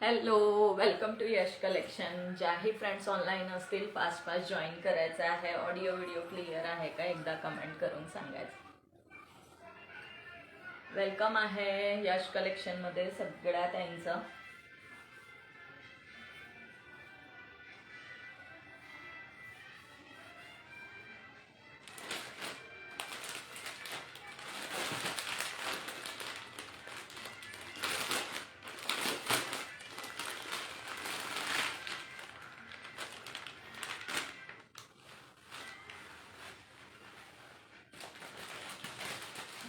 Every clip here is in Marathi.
Hello, welcome to Yash collection. ज्याही फ्रेंड्स ऑनलाईन असतील फास्ट फास्ट जॉईन करायचं आहे. ऑडिओ व्हिडिओ क्लिअर आहे का एकदा कमेंट करून सांगायचं. वेलकम आहे यश कलेक्शनमध्ये सगळ्या त्यांचं.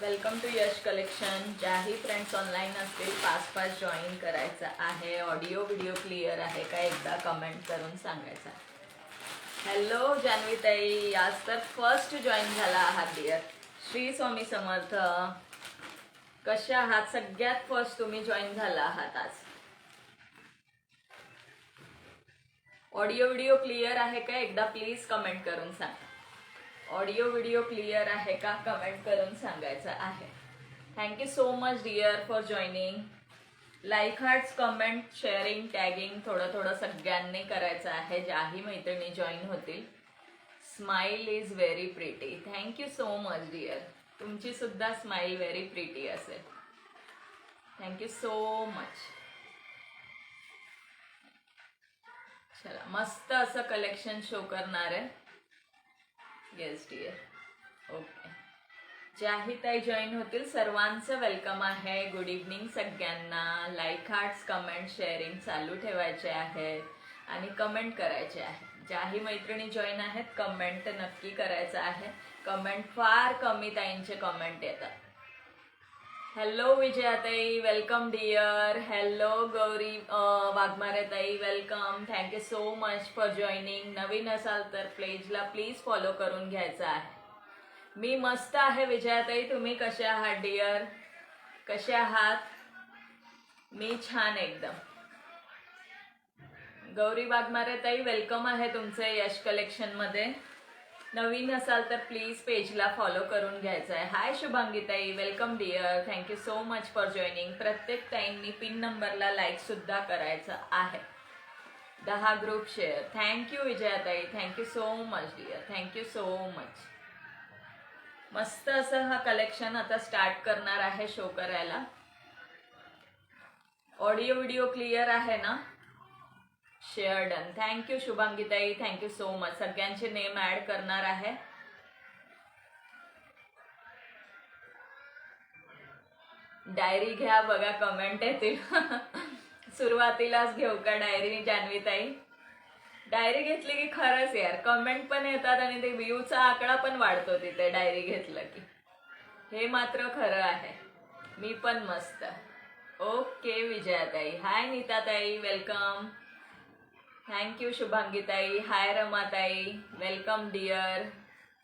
Welcome to Yash collection. ज्याही फ्रेंड्स ऑनलाईन असतील फास्ट फास्ट जॉईन करायचं आहे. ऑडिओ व्हिडिओ क्लिअर आहे का एकदा कमेंट करून सांगायचं. हॅलो जान्हवीताई, आज तर फर्स्ट जॉईन झाला आहात डिअर. श्री स्वामी समर्थ. कशा आहात? सगळ्यात फर्स्ट तुम्ही जॉईन झाला आहात आज. ऑडिओ व्हिडिओ क्लिअर आहे का एकदा प्लीज कमेंट करून सांगा. ऑडिओ व्हिडिओ क्लिअर आहे का कमेंट करून सांगायचं आहे. Thank you so much dear for joining. Like hearts, comment, sharing, tagging थोडं थोडं सगळ्यांनी करायचं आहे. ज्याही मैत्रिणी जॉईन होतील. Smile is very pretty. Thank you so much dear. तुमची सुद्धा स्माइल व्हेरी प्रिटी असेल. Thank you so much. चला, मस्त असं कलेक्शन शो करणार आहे. Yes dear. ओके. ज्याही ताई जॉईन होतील सर्वांचं वेलकम आहे. गुड इव्हनिंग सगळ्यांना. लाईक हार्ट्स, कमेंट, शेअरिंग चालू ठेवायचे आहेत आणि कमेंट करायचे आहे. ज्याही मैत्रिणी जॉईन आहेत कमेंट नक्की करायचं आहे. कमेंट फार कमी ताईंचे कमेंट येतात. हॅलो विजयाताई, welcome dear. Hello Gauri Waghmare ताई, welcome. Thank you so much for joining. नवीन असाल तर पेजला प्लीज फॉलो करून घ्यायचं आहे. मी मस्त आहे विजयाताई. तुम्ही कसे आहात डिअर? कसे आहात? मी छान एकदम. गौरी वाघमारे ताई, वेलकम आहे तुमचे यश कलेक्शन मध्ये. नवीन असाल तर प्लीज पेजला फॉलो करून घ्यायचं आहे. हाय शुभांगी ताई, welcome dear. Thank you so much for joining. प्रत्येक ताईंनी पिन नंबरला लाईक सुद्धा करायचं आहे. 10 ग्रुप शेअर. थँक्यू विजयाताई. Thank you so much dear. Thank you so much. मस्त असं हा कलेक्शन आता स्टार्ट करणार आहे शो करायला. ऑडिओ व्हिडिओ क्लिअर आहे ना? Share done. थँक्यू शुभांगीताई. Thank you so much. सगळ्यांचे नेम ऍड करणार आहे. डायरी घ्या बघा कमेंट येतील. सुरुवातीलाच घेऊ का डायरी जान्हवीताई? डायरी घेतली की खरंच यार कमेंट पण येतात आणि ते व्ह्यूचा आकडा पण वाढतो तिथे डायरी घेतलं की. हे मात्र खरं आहे. मी पण मस्त. ओके विजयाताई. हाय नीताताई, वेलकम. थँक्यू शुभांगीताई. हाय रमाताई, वेलकम डिअर.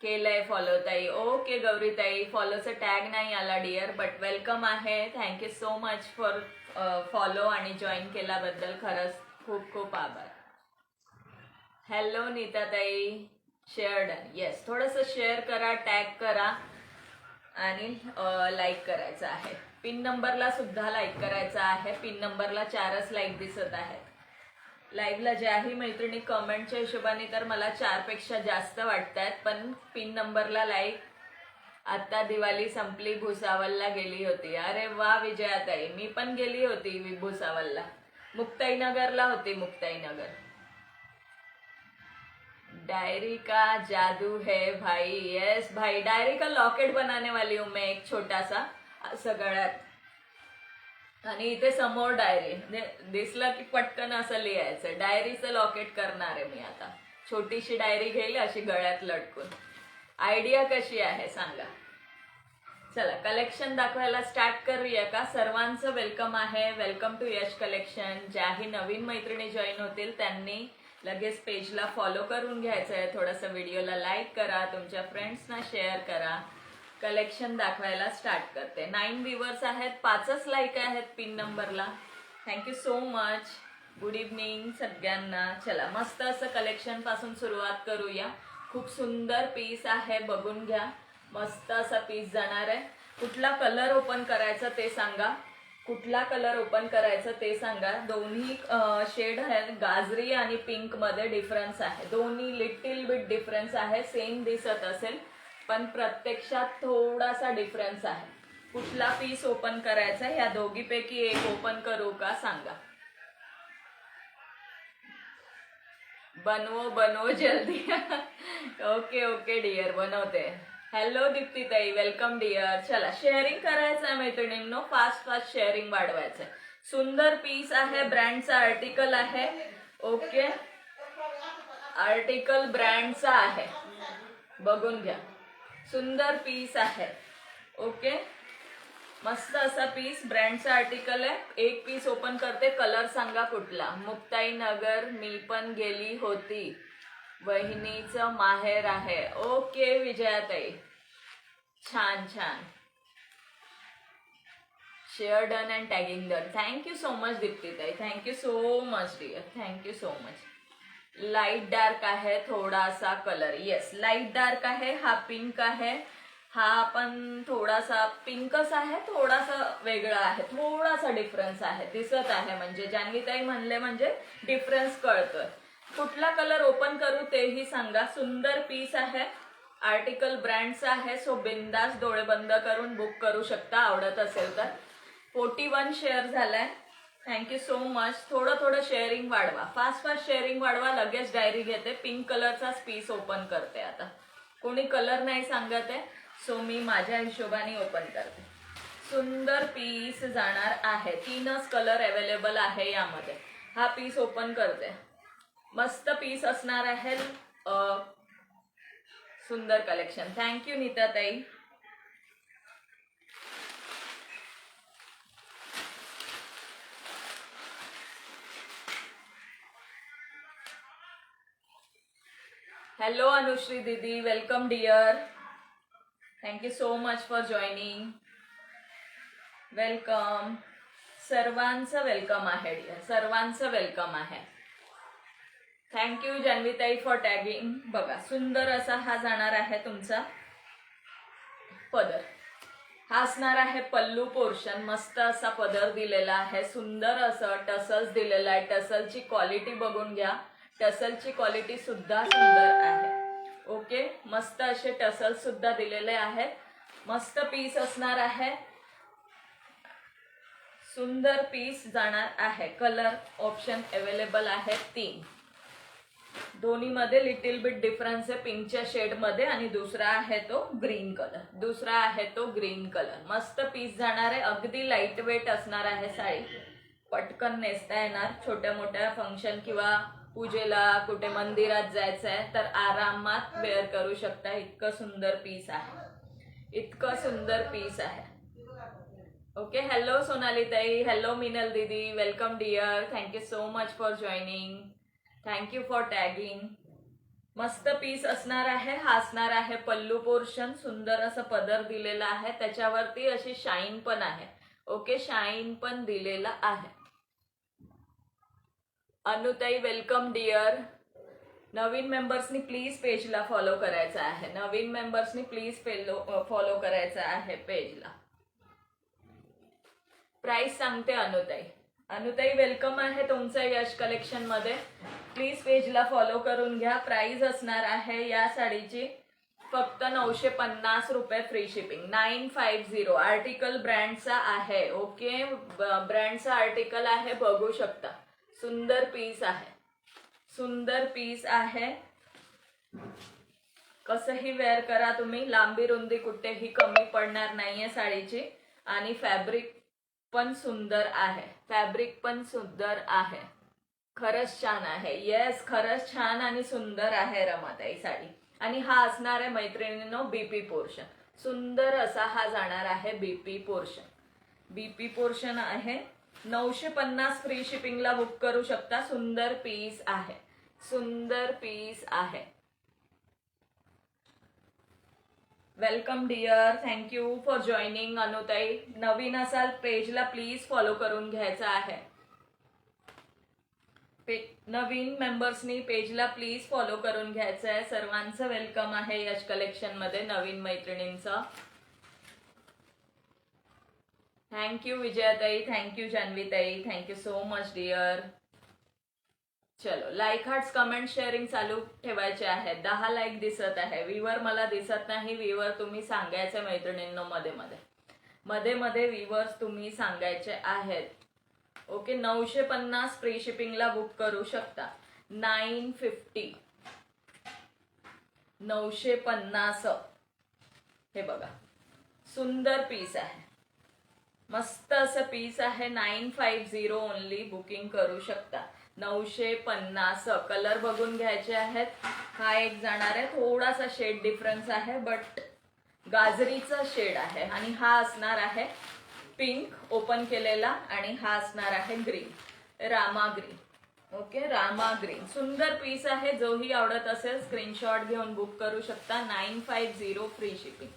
केलंय फॉलो ताई. ओके गौरीताई, फॉलोचं टॅग नाही आला डिअर बट वेलकम आहे. Thank you so much for follow आणि जॉईन केल्याबद्दल खरंच खूप खूप आभार. हॅलो नीताताई. Share done. येस, थोडंसं शेअर करा, टॅग करा आणि लाईक करायचं आहे. पिन नंबरला सुद्धा लाईक करायचं आहे. पिन नंबरला 4च लाईक दिसत आहेत. लाईव्हला ज्याही मैत्रिणी कमेंटच्या हिशोबाने तर मला 4 पेक्षा जास्त वाटतात. पण पिन नंबरला लाईक. आता दिवाळी संपली, भुसावलला गेली होती. अरे वा विजयाताई, मी पण गेली होती भुसावलला. मुक्ताईनगरला होती. मुक्ताईनगर. डायरी का जादू है भाई. यस भाई, डायरी का लॉकेट बनाने वाली हूं मैं, एक छोटा सा असं गळ्यात. आणि इथे समोर डायरी दिसलं की पटकन असं लिहायचं. डायरीचं लॉकेट करणार आहे मी आता. छोटीशी डायरी घेईल अशी गळ्यात लटकून. आयडिया कशी आहे सांगा. चला कलेक्शन दाखवायला स्टार्ट करूया का? सर्वांचं वेलकम आहे. Welcome to Yash collection. ज्याही नवीन मैत्रिणी जॉईन होतील त्यांनी लगेच पेजला फॉलो करून घ्यायचं आहे. थोडंसं व्हिडिओला लाईक करा, तुमच्या फ्रेंड्सना शेअर करा. कलेक्शन दाखवायला स्टार्ट करते. 9 व्ह्यूअर्स आहेत, 5च लाईक आहेत पिन नंबरला. Thank you so much. Good evening सगळ्यांना. चला मस्त असं कलेक्शन पासून सुरुवात करूया. खूप सुंदर पीस आहे, बघून घ्या. मस्त असा पीस जाणार आहे. कुठला कलर ओपन करायचा ते सांगा. कुठला कलर ओपन करायचा ते सांगा. दोन्ही शेड आहेत, गाजरी आणि पिंक मध्ये डिफरन्स आहे. दोन्ही लिटिल बिट डिफरन्स आहे. सेम दिसत असेल पण प्रत्यक्षात थोडासा डिफरन्स आहे. कुठला पीस ओपन करायचा, या दोघीपैकी एक ओपन करू का सांगा. बनवो जल्दी. ओके ओके डिअर, बनवते. हॅलो दीप्तीताई, वेलकम डिअर. चला शेअरिंग करायचं आहे मैत्रिणींनो, फास्ट शेअरिंग वाढवायचं आहे. सुंदर पीस आहे, ब्रँडचा आर्टिकल आहे. ओके, आर्टिकल ब्रँडचा आहे, बघून घ्या. सुंदर पीस आहे. ओके, मस्त असा पीस, ब्रँडचा आर्टिकल आहे. एक पीस ओपन करते, कलर सांगा कुठला. मुक्ताई नगर, मी पण गेली होती, वहिनीचं माहेर आहे. ओके विजयाताई, छान छान. Share done and tagging done. Thank you so much दीप्तीताई, thank you so much dear, thank you so much. Light dark आहे थोडासा कलर. येस, लाईट डार्क आहे. हा पिंक आहे, हा पण थोडासा पिंकच आहे, थोडासा वेगळा आहे, थोडासा डिफरन्स आहे, दिसत आहे. म्हणजे जान्हवीताई म्हणले म्हणजे डिफरन्स कळतोय. कुठला कलर ओपन करू तेही सांगा. सुंदर पीस आहे, आर्टिकल ब्रँडचा आहे. सो बिंदास डोळे बंद करून बुक करू शकता आवडत असेल तर. 41 शेअर झालाय, थँक्यू सो मच. थोडं शेअरिंग वाढवा, फास्ट शेअरिंग वाढवा. लगेच डायरी घेते. पिंक कलरचाच पीस ओपन करते आता. कोणी कलर नाही सांगत आहे, सो मी माझ्या हिशोबाने ओपन करते. सुंदर पीस जाणार आहे. 3च कलर अवेलेबल आहे यामध्ये. हा पीस ओपन करते. मस्त पीस असणार आहे. सुंदर कलेक्शन. थँक्यू नीताताई. हॅलो अनुश्री दीदी, welcome dear. Thank you so much for joining. Welcome, सर्वांचं वेलकम आहे डिअर, सर्वांचं वेलकम आहे. थँक्यू जान्हवीताई फॉर टॅगिंग. बघा, सुंदर असा हा जाणार आहे तुमचा पदर. हा असणार आहे पल्लू पोर्शन. मस्त असा पदर दिलेला आहे, सुंदर असं टसल्स दिलेला आहे. टसलची क्वालिटी बघून घ्या, टसलची क्वालिटी सुद्धा सुंदर आहे. ओके, मस्त असे टसल्स सुद्धा दिलेले आहेत. मस्त पीस असणार आहे, सुंदर पीस जाणार आहे. कलर ऑप्शन अवेलेबल आहे 3. दोन्हीमध्ये लिटिल बिट डिफरन्स आहे. पिंकच्या शेडमध्ये आणि दुसरा आहे तो ग्रीन कलर. मस्त पीस जाणार आहे. अगदी लाईट वेट असणार आहे साडी, पटकन नेसता येणार. छोट्या मोठ्या फंक्शन किंवा पूजेला कुठे मंदिरात जायचं आहे तर आरामात वेअर करू शकता. इतकं सुंदर पीस आहे. ओके, हॅलो सोनाली ताई, हॅलो मिनल दीदी, welcome dear. Thank you so much for joining, thank you for tagging. मस्त पीस असणार आहे. हा असणार आहे पल्लू पोर्शन. सुंदर असं पदर दिलेला आहे, त्याच्यावरती अशी शाईन पण आहे. ओके, शाईन पण दिलेला आहे. अनुताई वेलकम डिअर. नवीन मेंबर्सनी प्लीज पेजला फॉलो करायचं आहे. फॉलो करायचं आहे पेजला. प्राइस सांगते अनुताई वेलकम आहे तुमचं यश कलेक्शन मध्ये. प्लीज पेजला फॉलो करून घ्या. प्राइस असणार आहे या साडीची फक्त 950 रुपये, फ्री शिपिंग. 950. आर्टिकल ब्रँडचा आहे. ओके, ब्रँडचा आर्टिकल आहे, बघू शकता. सुंदर पीस आहे. कसंही वेअर करा तुम्ही, लांबी रुंदी कुठेही कमी पडणार नाहीये साडीची. आणि फॅब्रिक पण सुंदर आहे. खरंच छान आहे. येस, खरंच छान आणि सुंदर आहे रमाताई साडी. आणि हा असणार आहे मैत्रिणींनो बीपी पोर्शन. सुंदर असा हा जाणार आहे बीपी पोर्शन आहे. 950 फ्री शिपिंगला बुक करू शकता. सुंदर पीस आहे. Welcome dear, thank you for joining अनुताई. नवीन असाल पेजला प्लीज फॉलो करून घ्यायचा आहे. नवीन मेंबर्सनी पेजला प्लीज फॉलो करून घ्यायचं आहे. सर्वांचं वेलकम आहे यश कलेक्शन मध्ये, नवीन मैत्रिणींचं. थँक्यू विजयाताई, थँक्यू जान्हवीताई, थँक्यू सो मच डिअर. चलो लाईक हार्ट्स कमेंट शेअरिंग चालू ठेवायचे आहेत. 10 लाईक दिसत आहे. व्हीवर मला दिसत नाही. व्हीवर तुम्ही सांगायचे मैत्रिणींनो मध्ये मध्ये मध्ये मध्ये व्हीवर्स तुम्ही सांगायचे आहेत. ओके 950 फ्री शिपिंगला बुक करू शकता. 950 950 हे बघा सुंदर पीस आहे. मस्त असं पीस आहे. 950 ओनली बुकिंग करू शकता. 950 कलर बघून घ्यायचे आहेत. हा एक जाणार आहे. थोडासा शेड डिफरन्स आहे बट गाजरीचा शेड आहे आणि हा असणार आहे पिंक ओपन केलेला आणि हा असणार आहे green Rama green. Okay Rama green सुंदर पीस आहे. जोही आवडत असेल स्क्रीनशॉट घेऊन बुक करू शकता. 950 फ्री शिपिंग.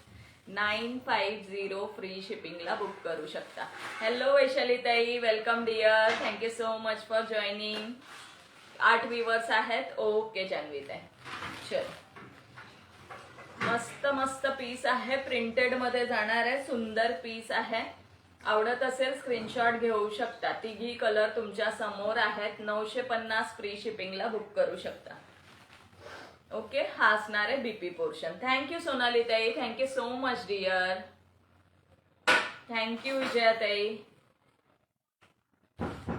950 फ्री शिपिंगला बुक करू शकता. हॅलो वैशालीताई, welcome dear, thank you so much for joining. 8 viewers आहेत. ओके जान्हवीताई. चलो मस्त मस्त पीस आहे. प्रिंटेड मध्ये जाणार आहे. सुंदर पीस आहे. आवडत असेल स्क्रीनशॉट घेऊ शकता. तिघी कलर तुमच्या समोर आहेत. 950 फ्री शिपिंगला बुक करू शकता. ओके हा असणार आहे बीपी पोर्शन. थँक्यू सोनाली ताई, thank you so much dear. Thank you विजयाताई.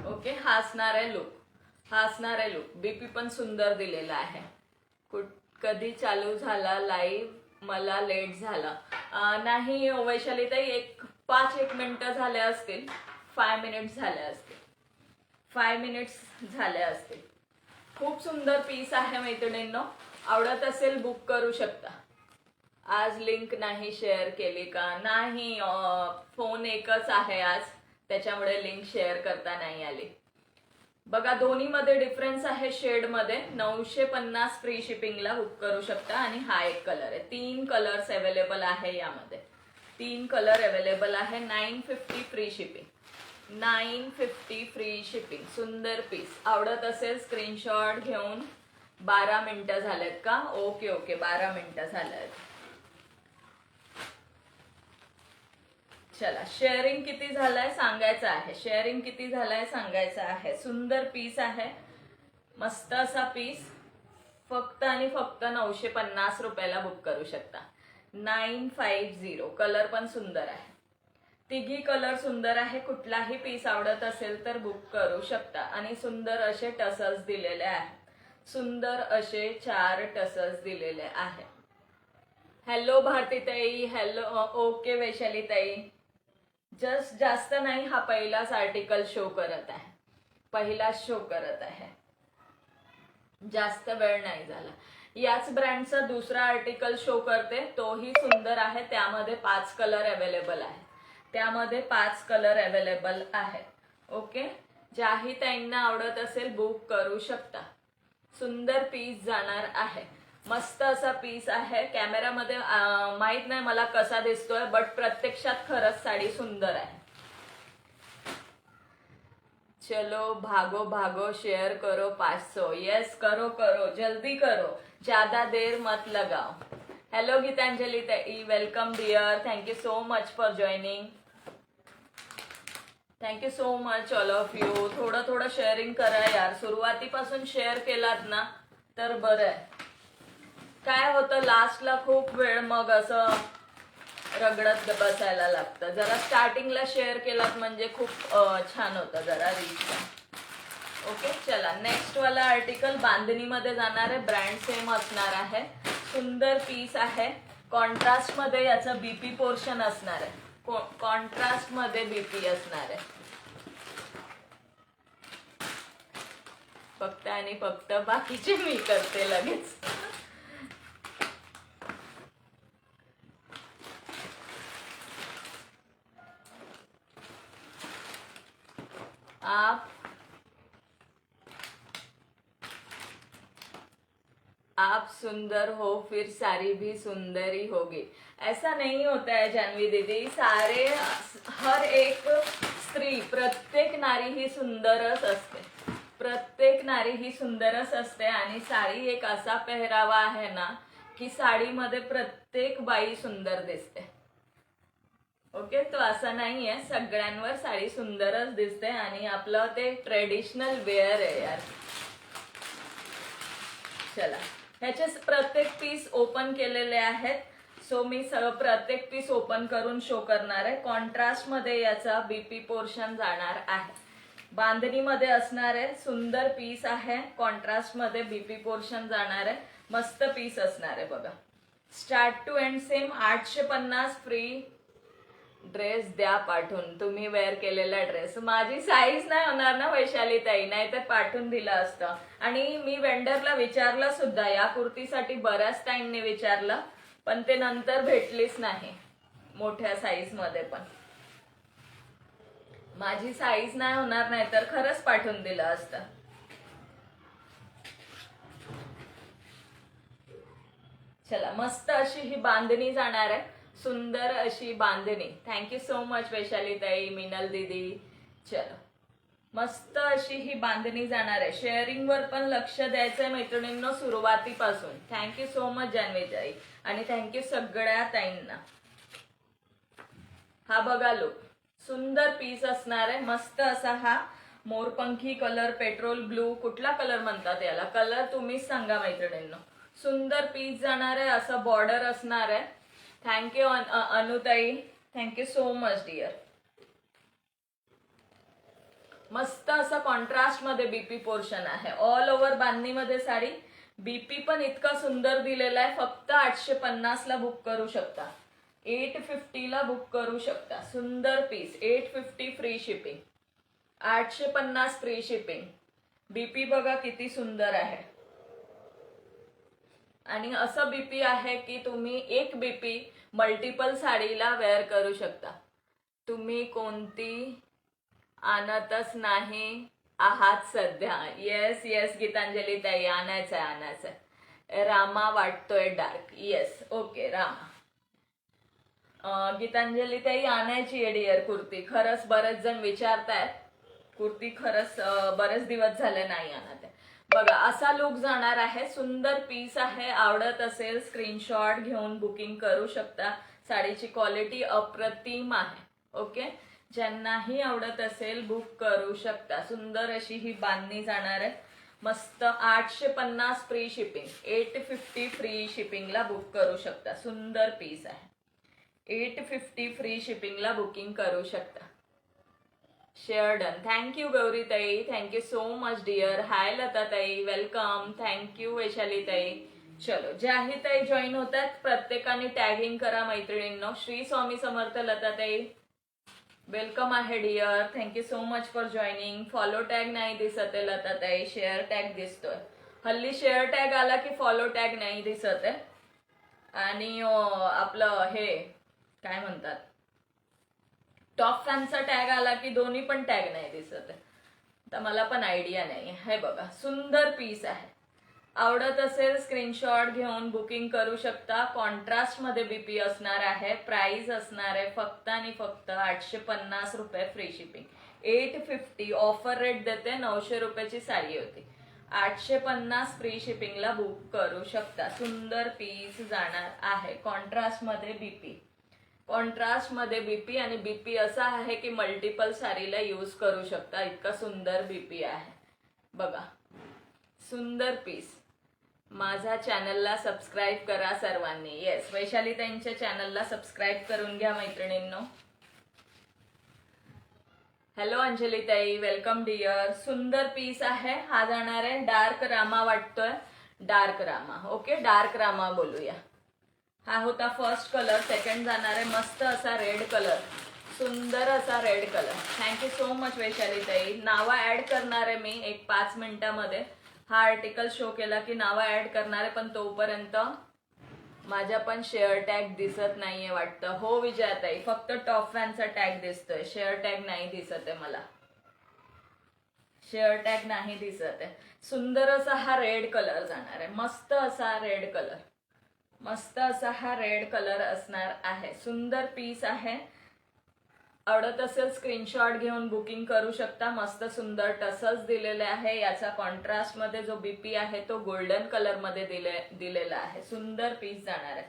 ओके हा असणार आहे लुक. हा असणार आहे लुक. बीपी पण सुंदर दिलेला आहे. कधी चालू झाला लाईव्ह? मला लेट झाला नाही वैशालीताई. 5-1 मिनिटं झाल्या असतील. 5 मिनिट्स झाल्या असतील. 5 मिनिट्स झाल्या असतील. खूप सुंदर पीस आहे मैत्रिणींनो. आवडत असेल बुक करू शकता. आज लिंक नाही शेअर केली का? नाही फोन एकच आहे आज त्याच्यामुळे लिंक शेअर करता नाही आली. बघा दोन्हीमध्ये डिफरन्स आहे शेडमध्ये. 950 फ्री शिपिंगला बुक करू शकता आणि हा एक कलर आहे. 3 कलर्स अवेलेबल आहे यामध्ये. 3 कलर अवेलेबल आहे. 950 फ्री शिपिंग. 950 free shipping. सुंदर पीस आवडत असेल स्क्रीनशॉट घेऊन. 12 मिनिटं झालेत का? ओके ओके 12 मिनिटं झालेत. चला शेअरिंग किती झालंय सांगायचं आहे. शेअरिंग किती झालंय सांगायचं आहे. सुंदर पीस आहे. मस्त असा पीस. फक्त आणि फक्त 950 रुपयाला बुक करू शकता. 950. कलर पण सुंदर आहे. तिघी कलर सुंदर आहे. कुठलाही पीस आवडत असेल तर बुक करू शकता. आणि सुंदर असे टसल्स दिलेले आहेत. सुंदर असे 4 टसल्स दिलेले आहे. हॅलो भारतीताई. हॅलो ओके वैशालीताई. जस्ट जास्त नाही. हा पहिलाच आर्टिकल शो करत आहे. पहिलाच शो करत आहे. जास्त वेळ नाही झाला. याच ब्रँडचा दुसरा आर्टिकल शो करते. तोही सुंदर आहे. त्यामध्ये 5 कलर अवेलेबल आहे. त्यामध्ये 5 कलर अवेलेबल आहे. ओके ज्याही ताईंना आवडत असेल बुक करू शकता. सुंदर पीस जाणार आहे. मस्त असा पीस आहे. कॅमेरामध्ये माहित नाही मला कसा दिसतोय बट प्रत्यक्षात खरंच साडी सुंदर आहे. चलो भागो भागो शेयर करो 500. यस करो करो जल्दी करो. ज्यादा देर मत लगाओ. हॅलो गीतांजली ताई, welcome dear, thank you so much for joining. Thank you so much all of you. थोडं थोडं शेअरिंग करा यार. सुरुवातीपासून शेअर केलात ना तर बरं आहे. काय होतं लास्टला खूप वेळ मग असं रगडत बसायला लागतं. जरा स्टार्टिंगला शेअर केलात म्हणजे खूप छान होतं जरा रीच. ओके चला नेक्स्ट वाला आर्टिकल बांधणीमध्ये जाणार आहे. ब्रँड सेम असणार आहे. सुंदर पीस आहे. कॉन्ट्रास्ट मध्ये याचं बीपी पोर्शन असणार आहे. कॉन्ट्रास्ट मध्ये बीपी असणार आहे. फक्त आणि फक्त बाकीचे मी करते लगेच. आप सुंदर हो फिर सारी भी सुंदर ही होगी. ऐसा नहीं होता है जानवी दीदी. सारे हर एक स्त्री प्रत्येक नारी ही सुंदरच असते. प्रत्येक नारी ही सुंदरच असते. आणि साडी एक असा पेहरावा आहे ना की साडीमध्ये प्रत्येक बाई सुंदर दिसते. ओके, तो असा नाहीये, सगळ्यांवर साडी सुंदरच दिसते आणि आपलं ते ट्रेडिशनल वेअर आहे यार. चला, ह्याचे प्रत्येक पीस ओपन केलेले आहेत. सो मी प्रत्येक पीस ओपन करून शो करणार आहे. कॉन्ट्रास्ट मध्ये याचा बीपी पोर्शन जाणार आहे. बांधणीमध्ये असणार आहे, सुंदर पीस आहे. कॉन्ट्रास्ट मध्ये बीपी पोर्शन जाणार आहे, मस्त पीस असणार आहे बघा. Start to end same 850 free dress द्या पाठवून. तुम्ही वेअर केलेला ड्रेस, माझी साईज नाही होणार ना वैशाली ताई, नाही तर पाठवून दिलं असतं. आणि मी वेंडरला विचारलं सुद्धा, या कुर्तीसाठी बऱ्याच टाइमने विचारलं, पण ते नंतर भेटलीच नाही मोठ्या साईज मध्ये. पण माझी साईज नाही होणार, नाही तर खरंच पाठवून दिलं असतं. चला, मस्त अशी ही बांधणी जाणार आहे, सुंदर अशी बांधणी. थँक्यू सो मच वैशाली ताई, मिनल दीदी. चलो, मस्त अशी ही बांधणी जाणार आहे. शेअरिंग वर पण लक्ष द्यायचंय मैत्रिणींनो सुरुवातीपासून. थँक्यू सो मच जान्हवी ताई, आणि थँक्यू सगळ्या ताईंना. हा बघा लुक, सुंदर पीस असणार आहे. मस्त असा हा मोरपंखी कलर, पेट्रोल ब्लू, कुठला कलर म्हणतात याला, कलर तुम्हीच सांगा मैत्रिणींनो. सुंदर पीस जाणार आहे, असं बॉर्डर असणार आहे. थँक्यू अनुताई, थँक्यू सो मच डिअर. मस्त असं कॉन्ट्रास्ट मध्ये बीपी पोर्शन आहे. ऑल ओव्हर बांधणीमध्ये साडी. बीपी पण इतका सुंदर दिलेला आहे. फक्त 850 ला बुक करू शकता, 850 ला बुक करू शकता. सुंदर piece, 850 free shipping, 850 free shipping. BP बघा किती सुंदर आहे. आणि असं बीपी आहे की तुम्ही एक बीपी मल्टिपल साडीला वेअर करू शकता. तुम्ही कोणती आणतच नाही आहात सध्या. येस येस गीतांजली ताई, आणायचंय. रामा वाटतोय dark. Yes, okay Rama. Gitanjali ताई, आणायची आहे डिअर कुर्ती. खरंच बरेच जण विचारतायत कुर्ती, खरंच बरेच दिवस झाले नाही आणत आहे. बघा, असा लुक जाणार आहे. सुंदर पीस आहे. आवडत असेल स्क्रीनशॉट घेऊन बुकिंग करू शकता. साडीची क्वालिटी अप्रतिम आहे. ओके, ज्यांनाही आवडत असेल बुक करू शकता. सुंदर अशी ही बांधणी जाणार आहे. मस्त 850 फ्री शिपिंग, 850 फ्री शिपिंगला बुक करू शकता. सुंदर पीस आहे. 850 फ्री शिपिंगला बुकिंग करू शकता. Share done. थँक्यू गौरी ताई, थँक्यू सो मच डिअर. हाय लता ताई, वेलकम. थँक्यू वैशाली ताई. चलो, ज्याही ताई जॉईन होतात प्रत्येकाने टॅगिंग करा मैत्रिणींनो. श्री स्वामी समर्थ लता ताई, वेलकम आहे dear. Thank you so much for joining. Follow tag नाही दिसत आहे लता ताई, शेअर टॅग दिसतोय. हल्ली शेअर टॅग आला की फॉलो टॅग नाही दिसत आहे. आणि आपलं हे काय म्हणतात, टॉप फॅनचा टॅग आला की दोन्ही पण टॅग नाही दिसत आहे. तर मला पण आयडिया नाही. हे बघा, सुंदर पीस आहे. आवडत असेल स्क्रीनशॉट घेऊन बुकिंग करू शकता. कॉन्ट्रास्ट मध्ये बीपी असणार आहे. प्राइस असणार आहे फक्त आणि फक्त 850 रुपये फ्री शिपिंग. 850 ऑफर रेट देते, 900 रुपयाची साडी होती. 850 फ्री शिपिंगला बुक करू शकता. सुंदर पीस जाणार आहे. कॉन्ट्रास्ट मध्ये बीपी, कॉन्ट्रास्ट मध्ये बीपी. आणि बीपी असा आहे की मल्टिपल साडीला यूज करू शकता. इतका सुंदर बीपी आहे बघा. सुंदर पीस. माझ्या चॅनलला सबस्क्राईब करा सर्वांनी. येस, वैशाली ताईंच्या चॅनलला सबस्क्राईब करून घ्या मैत्रिणींनो. हॅलो अंजली ताई, वेलकम डिअर. सुंदर पीस आहे. हा जाणार आहे डार्क रामा वाटतोय, dark Rama. Okay, dark Rama बोलूया. हा होता फर्स्ट कलर. सेकंड जाणार आहे मस्त असा रेड कलर, सुंदर असा red colour. Thank you so much Vaishali ताई. नावं ऍड करणार आहे मी एक 5 मिनिटांमध्ये. हा आर्टिकल शो केला की नावं ऍड करणार आहे, पण तोपर्यंत माझ्या पण शेअर टॅग दिसत नाहीये वाटतं. हो विजयाताई, फक्त टॉप फॅनचा टॅग दिसतोय, शेअर टॅग नाही दिसत आहे मला. शेअर टॅग नाही दिसत आहे. सुंदर असा हा रेड कलर जाणार आहे. मस्त असा रेड कलर, मस्त असा हा रेड कलर असणार आहे. सुंदर पीस आहे. आवडत असेल स्क्रीनशॉट घेऊन बुकिंग करू शकता. मस्त सुंदर टसल्स दिलेले आहे. याचा कॉन्ट्रास्ट मध्ये जो बीपी आहे तो गोल्डन कलर मध्ये दिलेला आहे. सुंदर पीस जाणार आहे.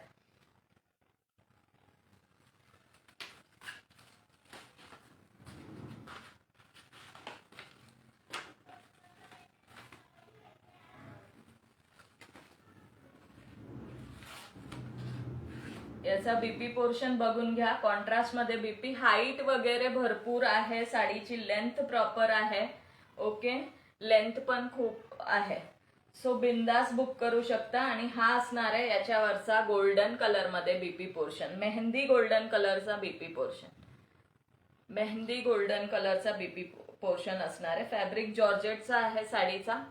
याचा बीपी पोर्शन बघून घ्या. कॉन्ट्रास्ट मध्ये बीपी, हाईट वगैरे भरपूर आहे, साडीची लेंथ प्रॉपर आहे. ओके, लेंथ पण खूप आहे. सो बिंदास बुक करू शकता. आणि हा असणार आहे याच्यावरचा गोल्डन कलर मध्ये बीपी पोर्शन, मेहंदी गोल्डन कलरचा बीपी पोर्शन, मेहंदी गोल्डन कलरचा बीपी पोर्शन असणार आहे. फॅब्रिक जॉर्जेटचा आहे साडीचा.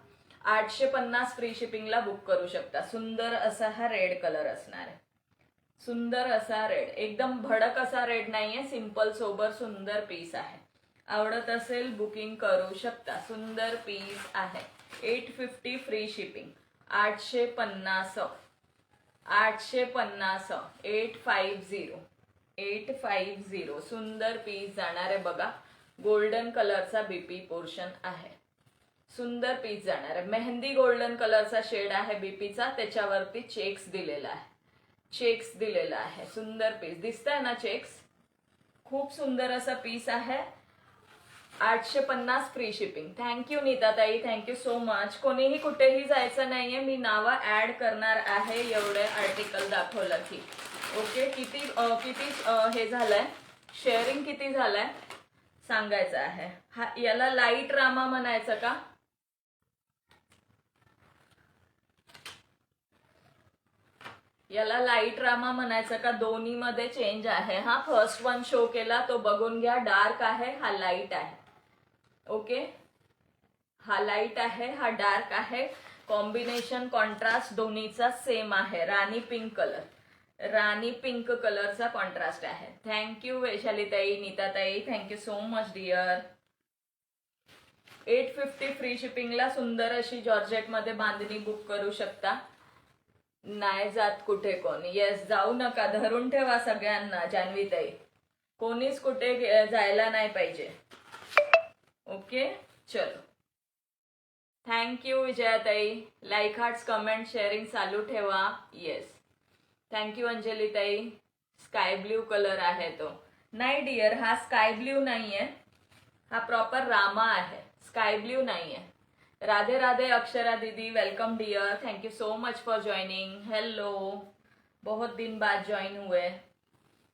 850 फ्री शिपिंगला बुक करू शकता. सुंदर असा हा रेड कलर असणार आहे. सुंदर असा रेड, एकदम भडक असा रेड नाहीये, सिंपल सोबर सुंदर पीस आहे. आवडत असेल बुकिंग करू शकता. सुंदर पीस आहे. 850 फ्री शिपिंग. 850 850 सुंदर पीस जाणार आहे बघा. गोल्डन कलरचा बीपी पोर्शन आहे. सुंदर पीस जाणार आहे. मेहंदी गोल्डन कलरचा शेड आहे बीपीचा, त्याच्यावरती चेक्स दिलेला आहे. चेक्स दिलेला आहे. सुंदर पीस दिसतंय ना, चेक्स. खूप सुंदर असा पीस आहे. 850 फ्री शिपिंग. थँक्यू नीताताई, थँक्यू सो मच. कोणीही कुठेही जायचं नाहीये, मी नावं ऍड करणार आहे एवढे आर्टिकल दाखवलं की. ओके, किती हे झालंय, शेअरिंग किती झालंय सांगायचं आहे. हा, याला लाईट रामा म्हणायचं का? याला लाईट रामा म्हणायचं का? दोन्ही मध्ये चेंज आहे. हा फर्स्ट वन शो केला तो बघून घ्या. डार्क आहे, हा लाईट आहे. ओके, हा लाईट आहे, हा डार्क आहे. कॉम्बिनेशन कॉन्ट्रास्ट दोन्हीचा सेम आहे. Rani pink colour, rani pink कलरचा कॉन्ट्रास्ट आहे. थँक्यू वैशालीताई, नीताताई, thank you so much dear. 850 free शिपिंगला सुंदर अशी जॉर्जेट मध्ये बांधणी बुक करू शकता. नाही जात कुठे कोण. येस, जाऊ नका, धरून ठेवा सगळ्यांना. जान्हवीताई, कोणीच कुठे जायला नाही पाहिजे. ओके, चलो. थँक्यू विजयाताई. लाईक, हार्ट्स, कमेंट, शेअरिंग चालू ठेवा. येस, थँक्यू अंजलीताई. स्काय ब्ल्यू कलर आहे तो. नाही डिअर, हा स्काय ब्ल्यू नाहीये, हा प्रॉपर रामा आहे, स्काय ब्ल्यू नाहीये. राधे राधे अक्षरा दीदी, welcome dear. Thank you so much for joining. Hello, बहुत दिन बाद ज्वाइन हुए.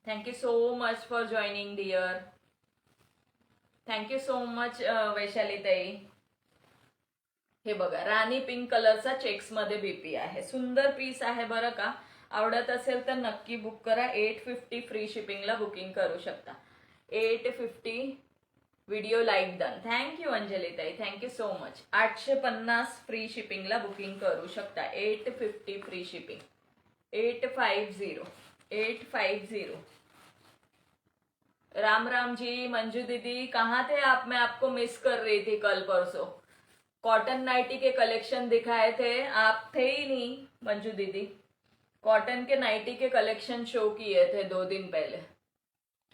Thank you so much for joining dear. Thank you so much Vaishali ताई. हे बघा, राणी पिंक कलरचा चेक्स मध्ये बीपी आहे. सुंदर पीस आहे बरं का. आवडत असेल तर नक्की बुक करा. 850 फ्री शिपिंगला बुकिंग करू शकता. 850 व्हिडिओ लाईक डन. थँक्यू अंजलीताई, थँक्यू सो मच. 850 फ्री शिपिंगला बुकिंग करू शकता. 850 फ्री शिपिंग. 850. राम राम जी. मंजू दीदी, कहाँ थे आप? मैं आपको मिस कर रही थी कल परसों. कॉटन नाइटी के कलेक्शन दिखाए थे, आप थे ही नहीं मंजू दीदी. कॉटन के नाइटी के कलेक्शन शो किए थे 2 दिन पहले.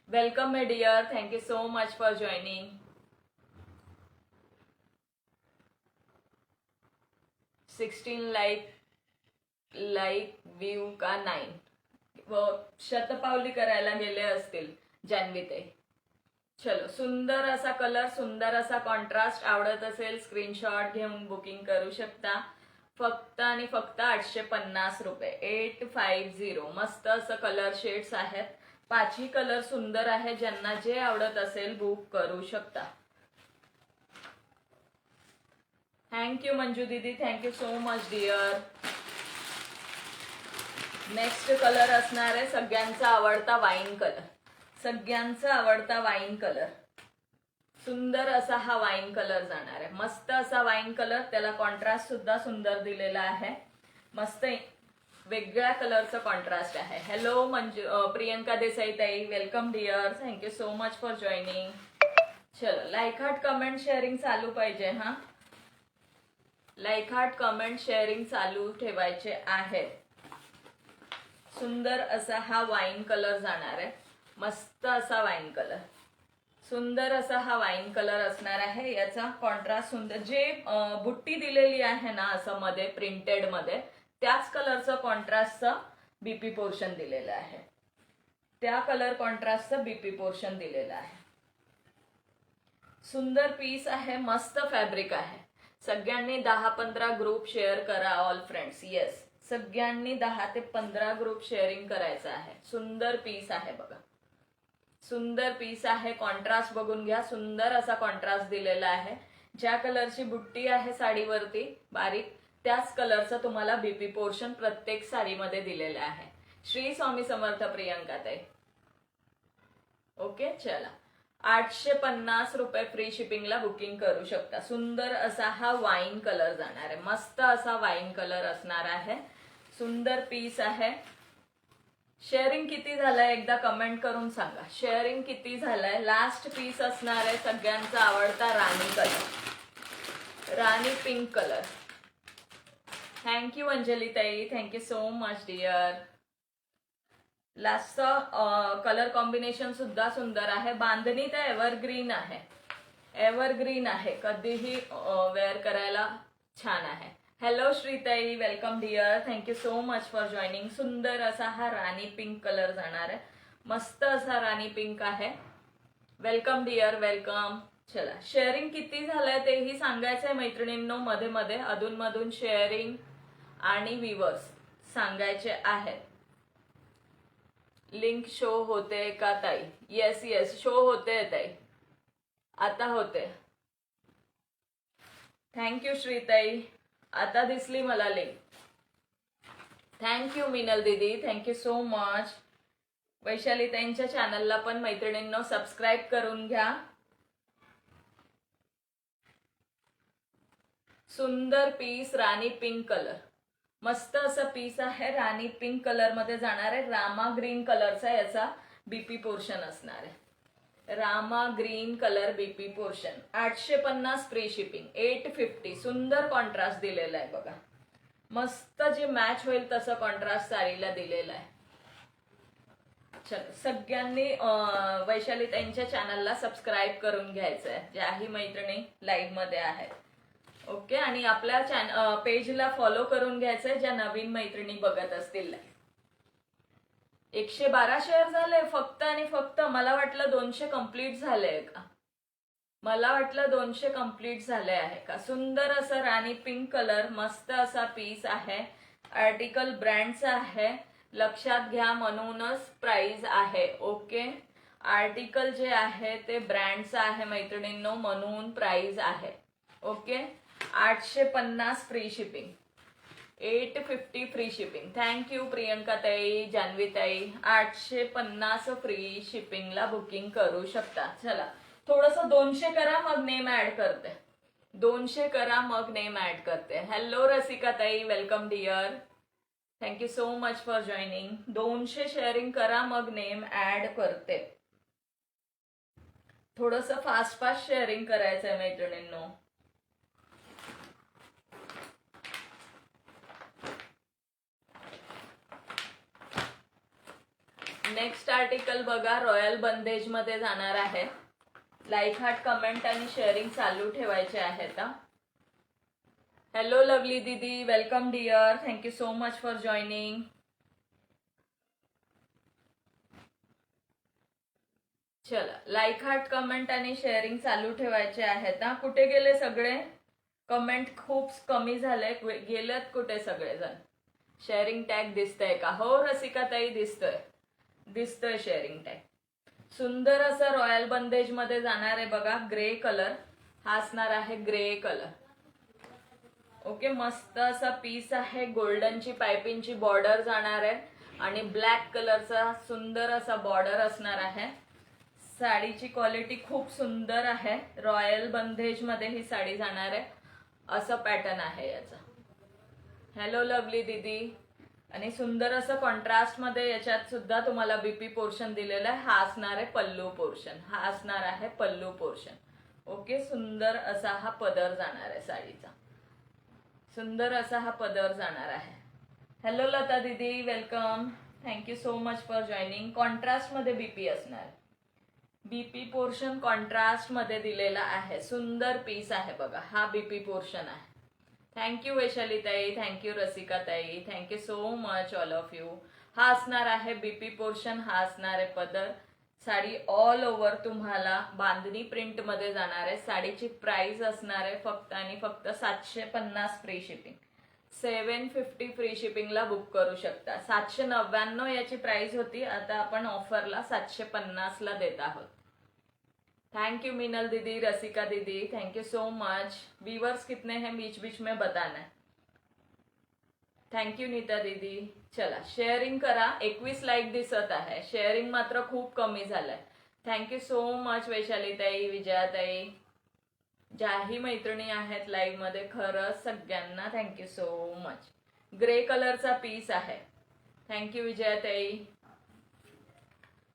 Welcome my dear, thank you so much for joining. 16 like view का 9. व शतपावली करायला गेले असतील जान्हवीताई. चलो, सुंदर असा कलर, सुंदर असा कॉन्ट्रास्ट. आवडत असेल स्क्रीनशॉट घेऊन बुकिंग करू शकता. फक्त आणि फक्त 850 रुपये. 850. मस्त असं कलर शेड्स आहेत. 5ही कलर सुंदर आहे. ज्यांना जे आवडत असेल बुक करू शकता. थँक्यू मंजू दीदी, thank you so much dear. Next colour असणार आहे सगळ्यांचा आवडता वाईन कलर. सगळ्यांचा आवडता वाईन कलर. सुंदर असा हा वाईन कलर जाणार आहे. मस्त असा वाईन कलर, त्याला कॉन्ट्रास्ट सुद्धा सुंदर दिलेला आहे. मस्त वेगळ्या कलरचं कॉन्ट्रास्ट आहे. हॅलो प्रियंका देसाई ताई, welcome dear. Thank you so much for joining. चलो, लाईक, हार्ट, कमेंट, शेअरिंग चालू पाहिजे. हा, लाईक, हार्ट, कमेंट, शेअरिंग चालू ठेवायचे आहे. सुंदर असा हा वाईन कलर जाणार आहे. मस्त असा वाईन कलर, सुंदर असा हा वाईन कलर असणार आहे. याचा कॉन्ट्रास्ट सुंदर, जे बुट्टी दिलेली आहे ना असं मध्ये प्रिंटेड मध्ये, त्याच कलरचं कॉन्ट्रास्टचं बीपी पोर्शन दिलेलं आहे. त्या कलर कॉन्ट्रास्टचं बीपी पोर्शन दिलेलं आहे. सुंदर पीस आहे, मस्त फॅब्रिक आहे. सगळ्यांनी 10-15 ग्रुप शेअर करा ऑल फ्रेंड्स. येस, सगळ्यांनी 10 ते 15 ग्रुप शेअरिंग करायचं आहे. सुंदर पीस आहे बघा, सुंदर पीस आहे. कॉन्ट्रास्ट बघून घ्या, सुंदर असा कॉन्ट्रास्ट दिलेला आहे. ज्या कलरची बुट्टी आहे साडीवरती बारीक, त्याच कलरचं तुम्हाला बीपी पोर्शन प्रत्येक साडीमध्ये दिलेलं आहे. श्री स्वामी समर्थ प्रियंका ताई. ओके, चला 850 रुपये फ्री शिपिंगला बुकिंग करू शकता. सुंदर असा हा वाईन कलर जाणार आहे, मस्त असा वाईन कलर असणार आहे. सुंदर पीस आहे. शेअरिंग किती झालंय एकदा कमेंट करून सांगा, शेअरिंग किती झालंय. लास्ट पीस असणार आहे सगळ्यांचा आवडता rani colour, rani pink colour. Thank you Anjali ताई, थँक्यू सो मच डिअर. लास्टचा कलर कॉम्बिनेशन सुद्धा सुंदर आहे. बांधणी तर एव्हरग्रीन आहे, एव्हरग्रीन आहे, कधीही वेअर करायला छान आहे. हॅलो श्रीताई, welcome dear, thank you so much for joining. सुंदर असा हा राणी पिंक कलर जाणार आहे, मस्त असा राणी पिंक आहे. Welcome dear, welcome. चला, शेअरिंग किती झालंय तेही सांगायचंय मैत्रिणींनो. मध्ये मध्ये अधूनमधून शेअरिंग आणि व्ह्यूअर्स सांगायचे आहेत. लिंक शो होते का ताई? येस येस, शो होते ताई, आता होते. थँक्यू श्रीताई, आता दिसली मला लिंक. थँक्यू मिनल दीदी, थँक्यू सो मच. वैशाली ताईंच्या चॅनलला पण मैत्रिणींनो सबस्क्राईब करून घ्या. सुंदर पीस राणी पिंक कलर, मस्त असं पीस आहे. राणी पिंक कलर मध्ये जाणार आहे. रामा ग्रीन कलरचा याचा बीपी पोर्शन असणार आहे. Rama green colour BP portion. 850 free shipping, 850. सुंदर कॉन्ट्रास्ट दिलेला आहे बघा, मस्त जे मॅच होईल तसं कॉन्ट्रास्ट साडीला दिलेलं आहे. चल, सगळ्यांनी वैशाली ताईंच्या चॅनलला सबस्क्राईब करून घ्यायचं आहे, ज्याही मैत्रिणी लाईव्ह मध्ये आहेत. ओके, आणि आपल्या पेजला फॉलो करून घ्यायचंय ज्या नवीन मैत्रिणी बघत असतील. 112 शेअर झाले फक्त आणि फक्त. मला वाटलं 200 कंप्लीट झाले का, मला वाटलं 200 कंप्लीट झाले आहे का. सुंदर असं राणी पिंक कलर, मस्त असा पीस आहे. आर्टिकल ब्रँडचा आहे, लक्षात घ्या, म्हणूनच प्राइस आहे. ओके, आर्टिकल जे आहे ते ब्रँडचं आहे मैत्रिणींनो, म्हणून प्राइस आहे. Okay, 850 free shipping, 850 free shipping. Thank you Priyanka ताई, जान्हवी ताई. 850 फ्री शिपिंगला बुकिंग करू शकता. चला, थोडंसं 200 करा मग नेम ऍड करते, 200 करा मग नेम ऍड करते. हॅलो रसिका ताई, welcome dear, thank you so much for joining. 200 sharing करा मग नेम ऍड करते. थोडंसं फास्ट फास्ट शेअरिंग करायचंय मैत्रिणींनो. नेक्स्ट आर्टिकल बघा, रॉयल बंदेज मध्ये जाणार आहे. लाईक हार्ट, कमेंट आणि शेअरिंग चालू ठेवायचे आहेत. हॅलो लवली दीदी, welcome dear, thank you so much for joining. चला, लाईक हार्ट, कमेंट आणि शेअरिंग चालू ठेवायचे आहेत. कुठे गेले सगळे? कमेंट खूप कमी झाले, गेलेत कुठे सगळेजण? शेअरिंग टॅग दिसतंय का? हो रसिका ताई, दिसतोय, दिसतोय शेअरिंग टॅग. सुंदर असं रॉयल बंदेज मध्ये जाणार आहे बघा, ग्रे कलर हा असणार आहे, ग्रे कलर. ओके, मस्त असा पीस आहे. गोल्डनची पायपिंगची बॉर्डर जाणार आहे आणि ब्लॅक कलरचा सुंदर असा बॉर्डर असणार आहे. साडीची क्वालिटी खूप सुंदर आहे. रॉयल बंदेज मध्ये ही साडी जाणार आहे, असं पॅटर्न आहे याचा. हॅलो लवली दीदी. आणि सुंदर असं कॉन्ट्रास्ट मध्ये याच्यात सुद्धा तुम्हाला बीपी पोर्शन दिलेला आहे. हा असणार आहे पल्लू पोर्शन, हा असणार आहे पल्लू पोर्शन. ओके, सुंदर असा हा पदर जाणार आहे साडीचा, सुंदर असा हा पदर जाणार आहे. हॅलो लता दीदी, welcome, thank you so much for joining. Contrast मध्ये बीपी असणार, बीपी पोर्शन कॉन्ट्रास्ट मध्ये दिलेला आहे. सुंदर पीस आहे बघा, हा बीपी पोर्शन आहे. थँक्यू वैशाली ताई, थँक्यू रसिका ताई, thank you so much all of you. हा असणार आहे बीपी पोर्शन, हा असणार आहे पदर. साडी ऑल ओव्हर तुम्हाला बांधणी प्रिंट मध्ये जाणार आहे. साडीची प्राइस असणार आहे फक्त आणि फक्त 750 फ्री शिपिंग, 750 फ्री शिपिंगला बुक करू शकता. 799 याची प्राइस होती, आता आपण ऑफरला 750 ला देत आहोत. थैंक यू मीनल दीदी, रसिका दीदी, thank you so much. Viewers कितने हैं बीच बीच में बताना है. थैंक यू नीता दीदी. चला शेअरिंग करा. 21 लाईक दिसत आहे, शेअरिंग मात्र खूप कमी झालंय. थँक्यू सो मच वैशालीताई, विजयाताई, ज्याही मैत्रिणी आहेत लाईव्ह मध्ये, खरंच सगळ्यांना थँक्यू सो मच. ग्रे कलरचा पीस आहे. थँक्यू विजयाताई.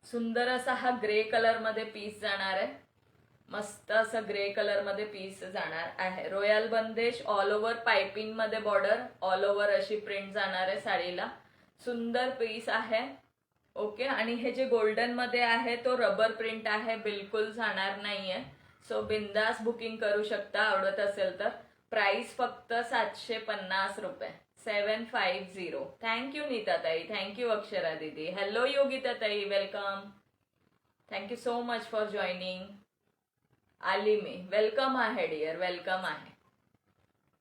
सुंदर असा हा ग्रे कलर मध्ये पीस जाणार आहे. मस्त असं ग्रे कलर मध्ये पीस जाणार आहे. रॉयल बंदेश, ऑल ओव्हर पाइपिंग मध्ये बॉर्डर, ऑल ओव्हर अशी प्रिंट जाणार आहे साडीला. सुंदर पीस आहे. ओके. आणि हे जे गोल्डन मध्ये आहे तो रबर प्रिंट आहे, बिलकुल जाणार नाहीये. सो बिंदास बुकिंग करू शकता आवडत असेल तर. प्राइस फक्त 750 रुपये, 750. थँक्यू नीताताई, थँक्यू अक्षरा दीदी. हॅलो योगिताताई, welcome. Thank you so much for joining. आली मी. वेलकम आहे डिअर, वेलकम आहे.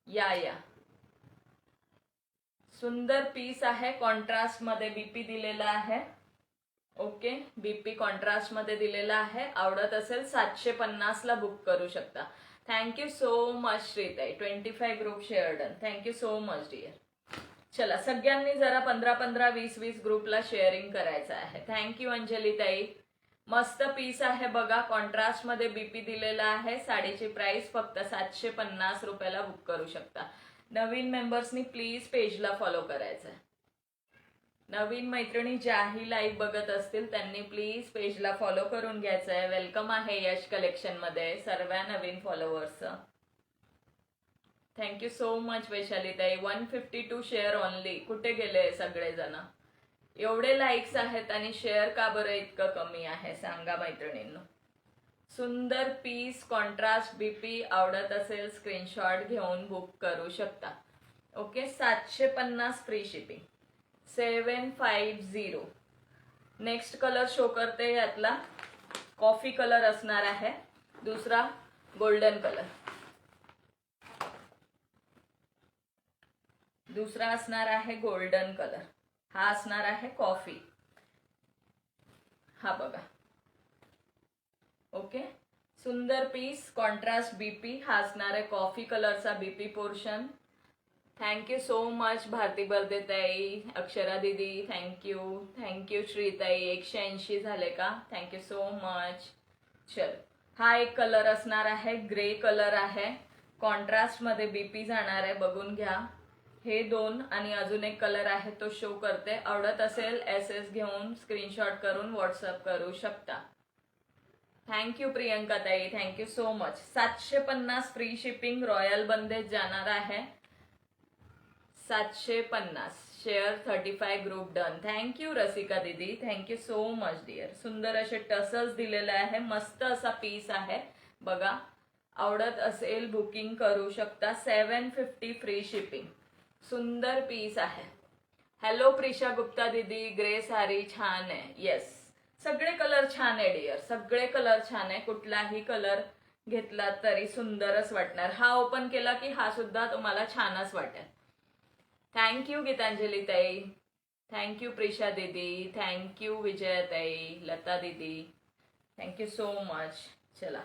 या. सुंदर पीस आहे. कॉन्ट्रास्ट मध्ये बीपी दिलेला आहे. ओके, बीपी कॉन्ट्रास्ट मध्ये दिलेला आहे. आवडत असेल 750 ला बुक करू शकता. थँक्यू सो मच श्रीताई. 25 group share done. Thank you so much dear. चला सगळ्यांनी जरा 15-15, 20-20 ग्रुपला शेअरिंग करायचं आहे. थँक्यू अंजलीताई. मस्त पीस आहे बघा, कॉन्ट्रास्ट मध्ये बीपी दिलेला आहे. साडीची प्राइस फक्त 750 रुपयाला बुक करू शकता. नवीन मेंबर्सनी प्लीज पेजला फॉलो करायचं आहे. नवीन मैत्रिणी ज्याही लाईव्ह बघत असतील त्यांनी प्लीज पेजला फॉलो करून घ्यायचं आहे. वेलकम आहे यश कलेक्शन मध्ये सर्व नवीन फॉलोअर्स. थँक्यू सो मच वैशालीताई. 152 शेअर ओनली. कुठे गेले सगळेजण? एवढे लाईक्स आहेत आणि शेअर का बरं इतकं कमी आहे सांगा मैत्रिणींनो. सुंदर पीस, कॉन्ट्रास्ट बीपी, आवडत असेल स्क्रीनशॉट घेऊन बुक करू शकता. Okay, 750 free shipping, 750. Next colour show करते. यातला कॉफी कलर असणार आहे. दुसरा गोल्डन कलर. दुसरा असणार आहे गोल्डन कलर. हा असणार आहे कॉफी. हा बघा. ओके, सुंदर पीस, कॉन्ट्रास्ट बीपी. हा असणार आहे कॉफी कलरचा BP portion. Thank you so much Bharati बर्देताई, अक्षरा दीदी, थँक्यू श्रीताई. 180 झाले का? Thank you so much. चल, हा एक कलर असणार आहे, ग्रे कलर आहे. कॉन्ट्रास्ट मध्ये बीपी जाणार आहे, बघून घ्या. हे दोन आणि अजून एक कलर आहे तो शो करते. आवडत असेल SS घेऊन स्क्रीनशॉट करून व्हॉट्सअप करू शकता. थँक्यू प्रियंका ताई, thank you so much. 750 free shipping. Royal bandhej जाणार आहे 750. Share 35 group done. Thank you Rasika दीदी, थँक्यू सो मच डिअर. सुंदर असे टसल्स दिलेले आहे. मस्त असा पीस आहे बघा. आवडत असेल बुकिंग करू शकता. 750 फ्री शिपिंग. सुंदर पीस आहे. हॅलो प्रिशा गुप्ता दीदी, ग्रे साडी छान आहे. येस, सगळे कलर छान आहे डिअर, सगळे कलर छान आहे. कुठलाही कलर घेतला तरी सुंदरच वाटणार. हा ओपन केला की हा सुद्धा तुम्हाला छानच वाटेल. थँक्यू गीतांजली ताई, थँक्यू प्रिशा दीदी, थँक्यू विजयाताई, लता दीदी, थँक्यू सो मच. चला,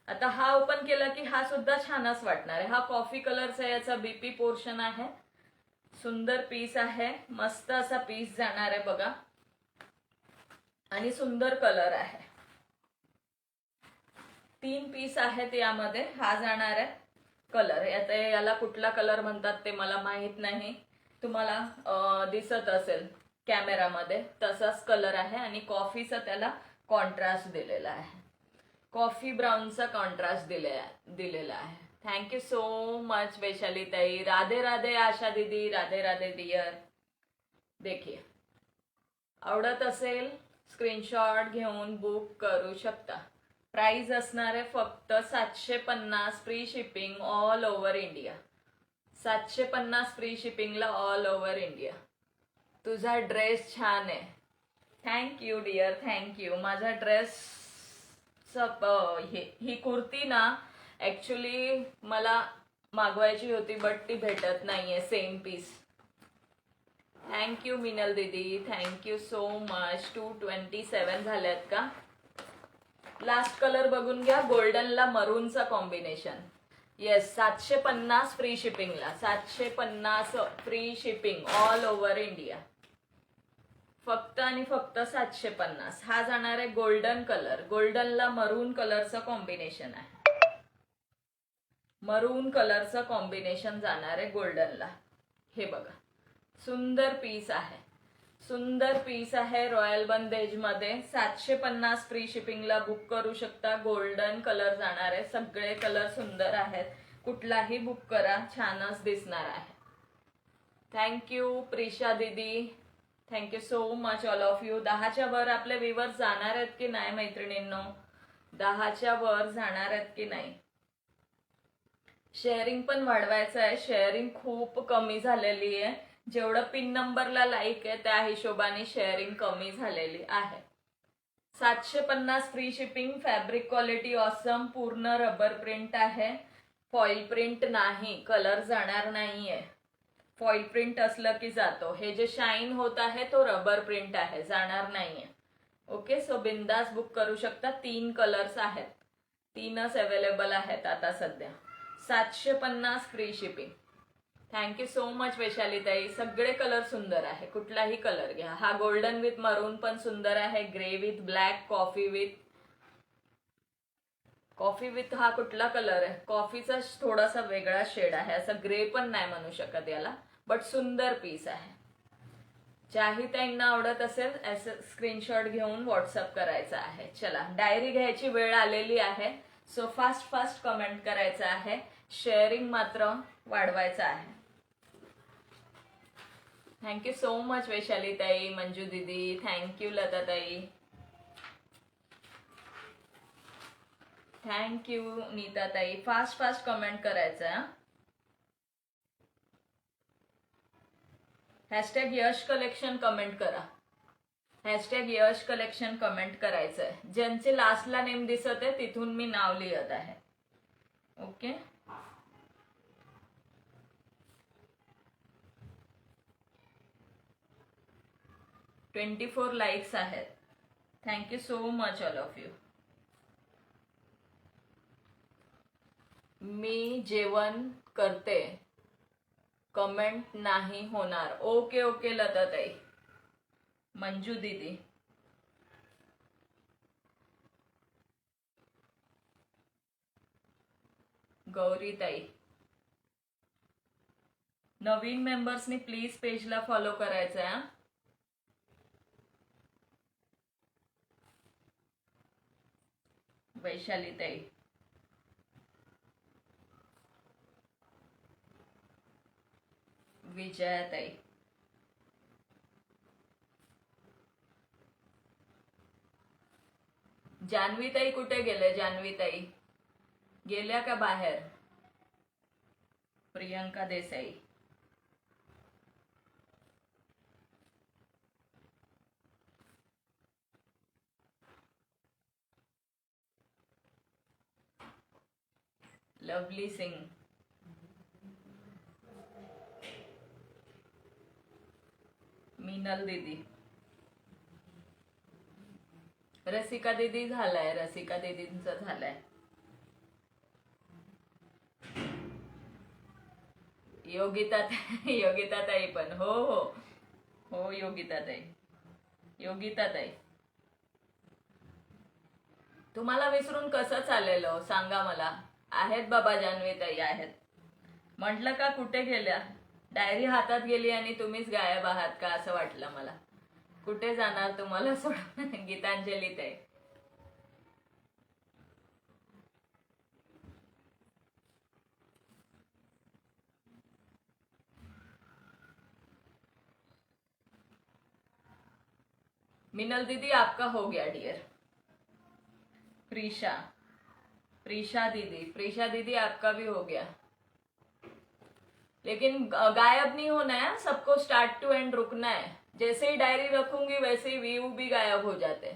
आता हा ओपन केला की हा सुद्धा छानच वाटणार आहे. हा कॉफी कलरचा याचा बीपी पोर्शन आहे. सुंदर पीस आहे. मस्त असा पीस जाणार आहे बघा आणि सुंदर कलर आहे. 3 पीस आहेत यामध्ये. हा जाणार आहे कलर. आता याला कुठला कलर म्हणतात ते मला माहित नाही. तुम्हाला दिसत असेल कॅमेरामध्ये तसाच कलर आहे आणि कॉफीचा त्याला कॉन्ट्रास्ट दिलेला आहे. कॉफी ब्राउनचा कॉन्ट्रास्ट दिलेला आहे. थँक्यू सो मच वैशाली ताई. राधे राधे आशा दीदी, राधे राधे डियर. देखिए, आवडत असेल स्क्रीनशॉट घेऊन बुक करू शकता. प्राइस असणार आहे फक्त 750 free shipping all over India. 750 free शिपिंगला ऑल ओव्हर इंडिया. तुझा ड्रेस छान आहे. Thank you dear, thank you. माझा ड्रेस ही कुर्ती ना ऍक्च्युली मला मागवायची होती बट ती भेटत नाहीये सेम पीस. थँक्यू मिनल दीदी, थँक्यू सो मच. 227 झाल्यात का? लास्ट कलर बघून घ्या, गोल्डनला मरूनचा कॉम्बिनेशन. येस, 750 फ्री शिपिंगला, 750 free shipping all over India. फक्त आणि फक्त 750. हा जाणार आहे गोल्डन कलर, गोल्डनला मरून कलरचं कॉम्बिनेशन आहे. मरून कलरचं कॉम्बिनेशन जाणार आहे गोल्डनला. हे बघा, सुंदर पीस आहे, सुंदर पीस आहे. रॉयल बंदेज मध्ये 750 फ्री शिपिंगला बुक करू शकता. गोल्डन कलर जाणार आहे, सगळे कलर सुंदर आहेत, कुठलाही बुक करा, छानच दिसणार आहे. थँक्यू प्रिशा दीदी, thank you so much all of you. 10च्या वर आपले व्ह्यूअर्स जाणार आहेत की नाही मैत्रिणींनो? 10च्या वर जाणार आहेत की नाही? शेअरिंग पण वाढवायचं आहे, शेअरिंग खूप कमी झालेली आहे. जेवढं पिन नंबरला लाईक आहे त्या हिशोबाने शेअरिंग कमी झालेली आहे. 750 free shipping. Fabric quality awesome, पूर्ण रबर प्रिंट आहे, फॉइल प्रिंट नाही, कलर जाणार नाहीये. फॉइल प्रिंट असलं की जातो. हे जे शाईन होत आहे तो रबर प्रिंट आहे, जाणार नाहीये. ओके, सो बिंदास बुक करू शकता. 3 कलर्स आहेत, 3च अवेलेबल आहेत आता सध्या. 750 free shipping. Thank you so much वैशालीताई. सगळे कलर सुंदर आहे, कुठलाही कलर घ्या. हा गोल्डन विथ मरून पण सुंदर आहे, grey with black, coffee with हा कुठला कलर आहे? कॉफीचा थोडासा वेगळा शेड आहे, असं ग्रे पण नाही म्हणू शकत याला, बट सुंदर पीस आहे. ज्याही ताईंना आवडत असेल असं स्क्रीनशॉट घेऊन व्हॉट्सअप करायचा आहे. चला, डायरी घ्यायची वेळ आलेली आहे, सो फास्ट फास्ट कमेंट करायचं आहे, शेअरिंग मात्र वाढवायचं आहे. थँक्यू सो मच वैशाली ताई, मंजू दीदी, थँक्यू लता ताई, थँक्यू नीता ताई. फास्ट फास्ट कमेंट करायचं. हॅशटॅग यश कलेक्शन कमेंट करा, हॅशटॅग यश कलेक्शन कमेंट करायचंय. ज्यांचे लास्टला नेम दिसत आहे तिथून मी नाव लिहित आहे. ओके, $24 लाईक्स आहेत. Thank you so much all of you. मी जेवण करते, कमेंट नाही होणार. ओके ओके लता ताई, मंजू दीदी, गौरी ताई. नवीन मेंबर्सनी प्लीज पेजला फॉलो करायचं आहे. वैशाली ताई, विजया ताई, जान्हवी ताई कुठे गेले? जान्हवी ताई गेल्या का बाहेर? प्रियंका देसाई, लवली सिंग, मीनल दीदी, रसिका दीदी झालाय, रसिका दीदींचं झालाय. योगिता ताई पण, हो हो हो, योगिता ताई. तुम्हाला विसरून कसं चालेल हो, सांगा मला. आहेत बाबा, जान्हवी ताई आहेत. म्हटलं का कुठे गेल्या? डायरी हातात गेली आणि तुम्हीच गायब आहात का असं वाटलं मला. कुठे जाणार तुम्हाला सोडून? गीतांजली ताई, मिनल दीदी आपका हो गया डियर. प्रीशा दीदी आपका भी हो गया, लेकिन गायब नहीं होना है, सबको स्टार्ट टू एंड रुकना है. जैसे ही डायरी रखूंगी वैसे ही व्यू भी गायब हो जाते.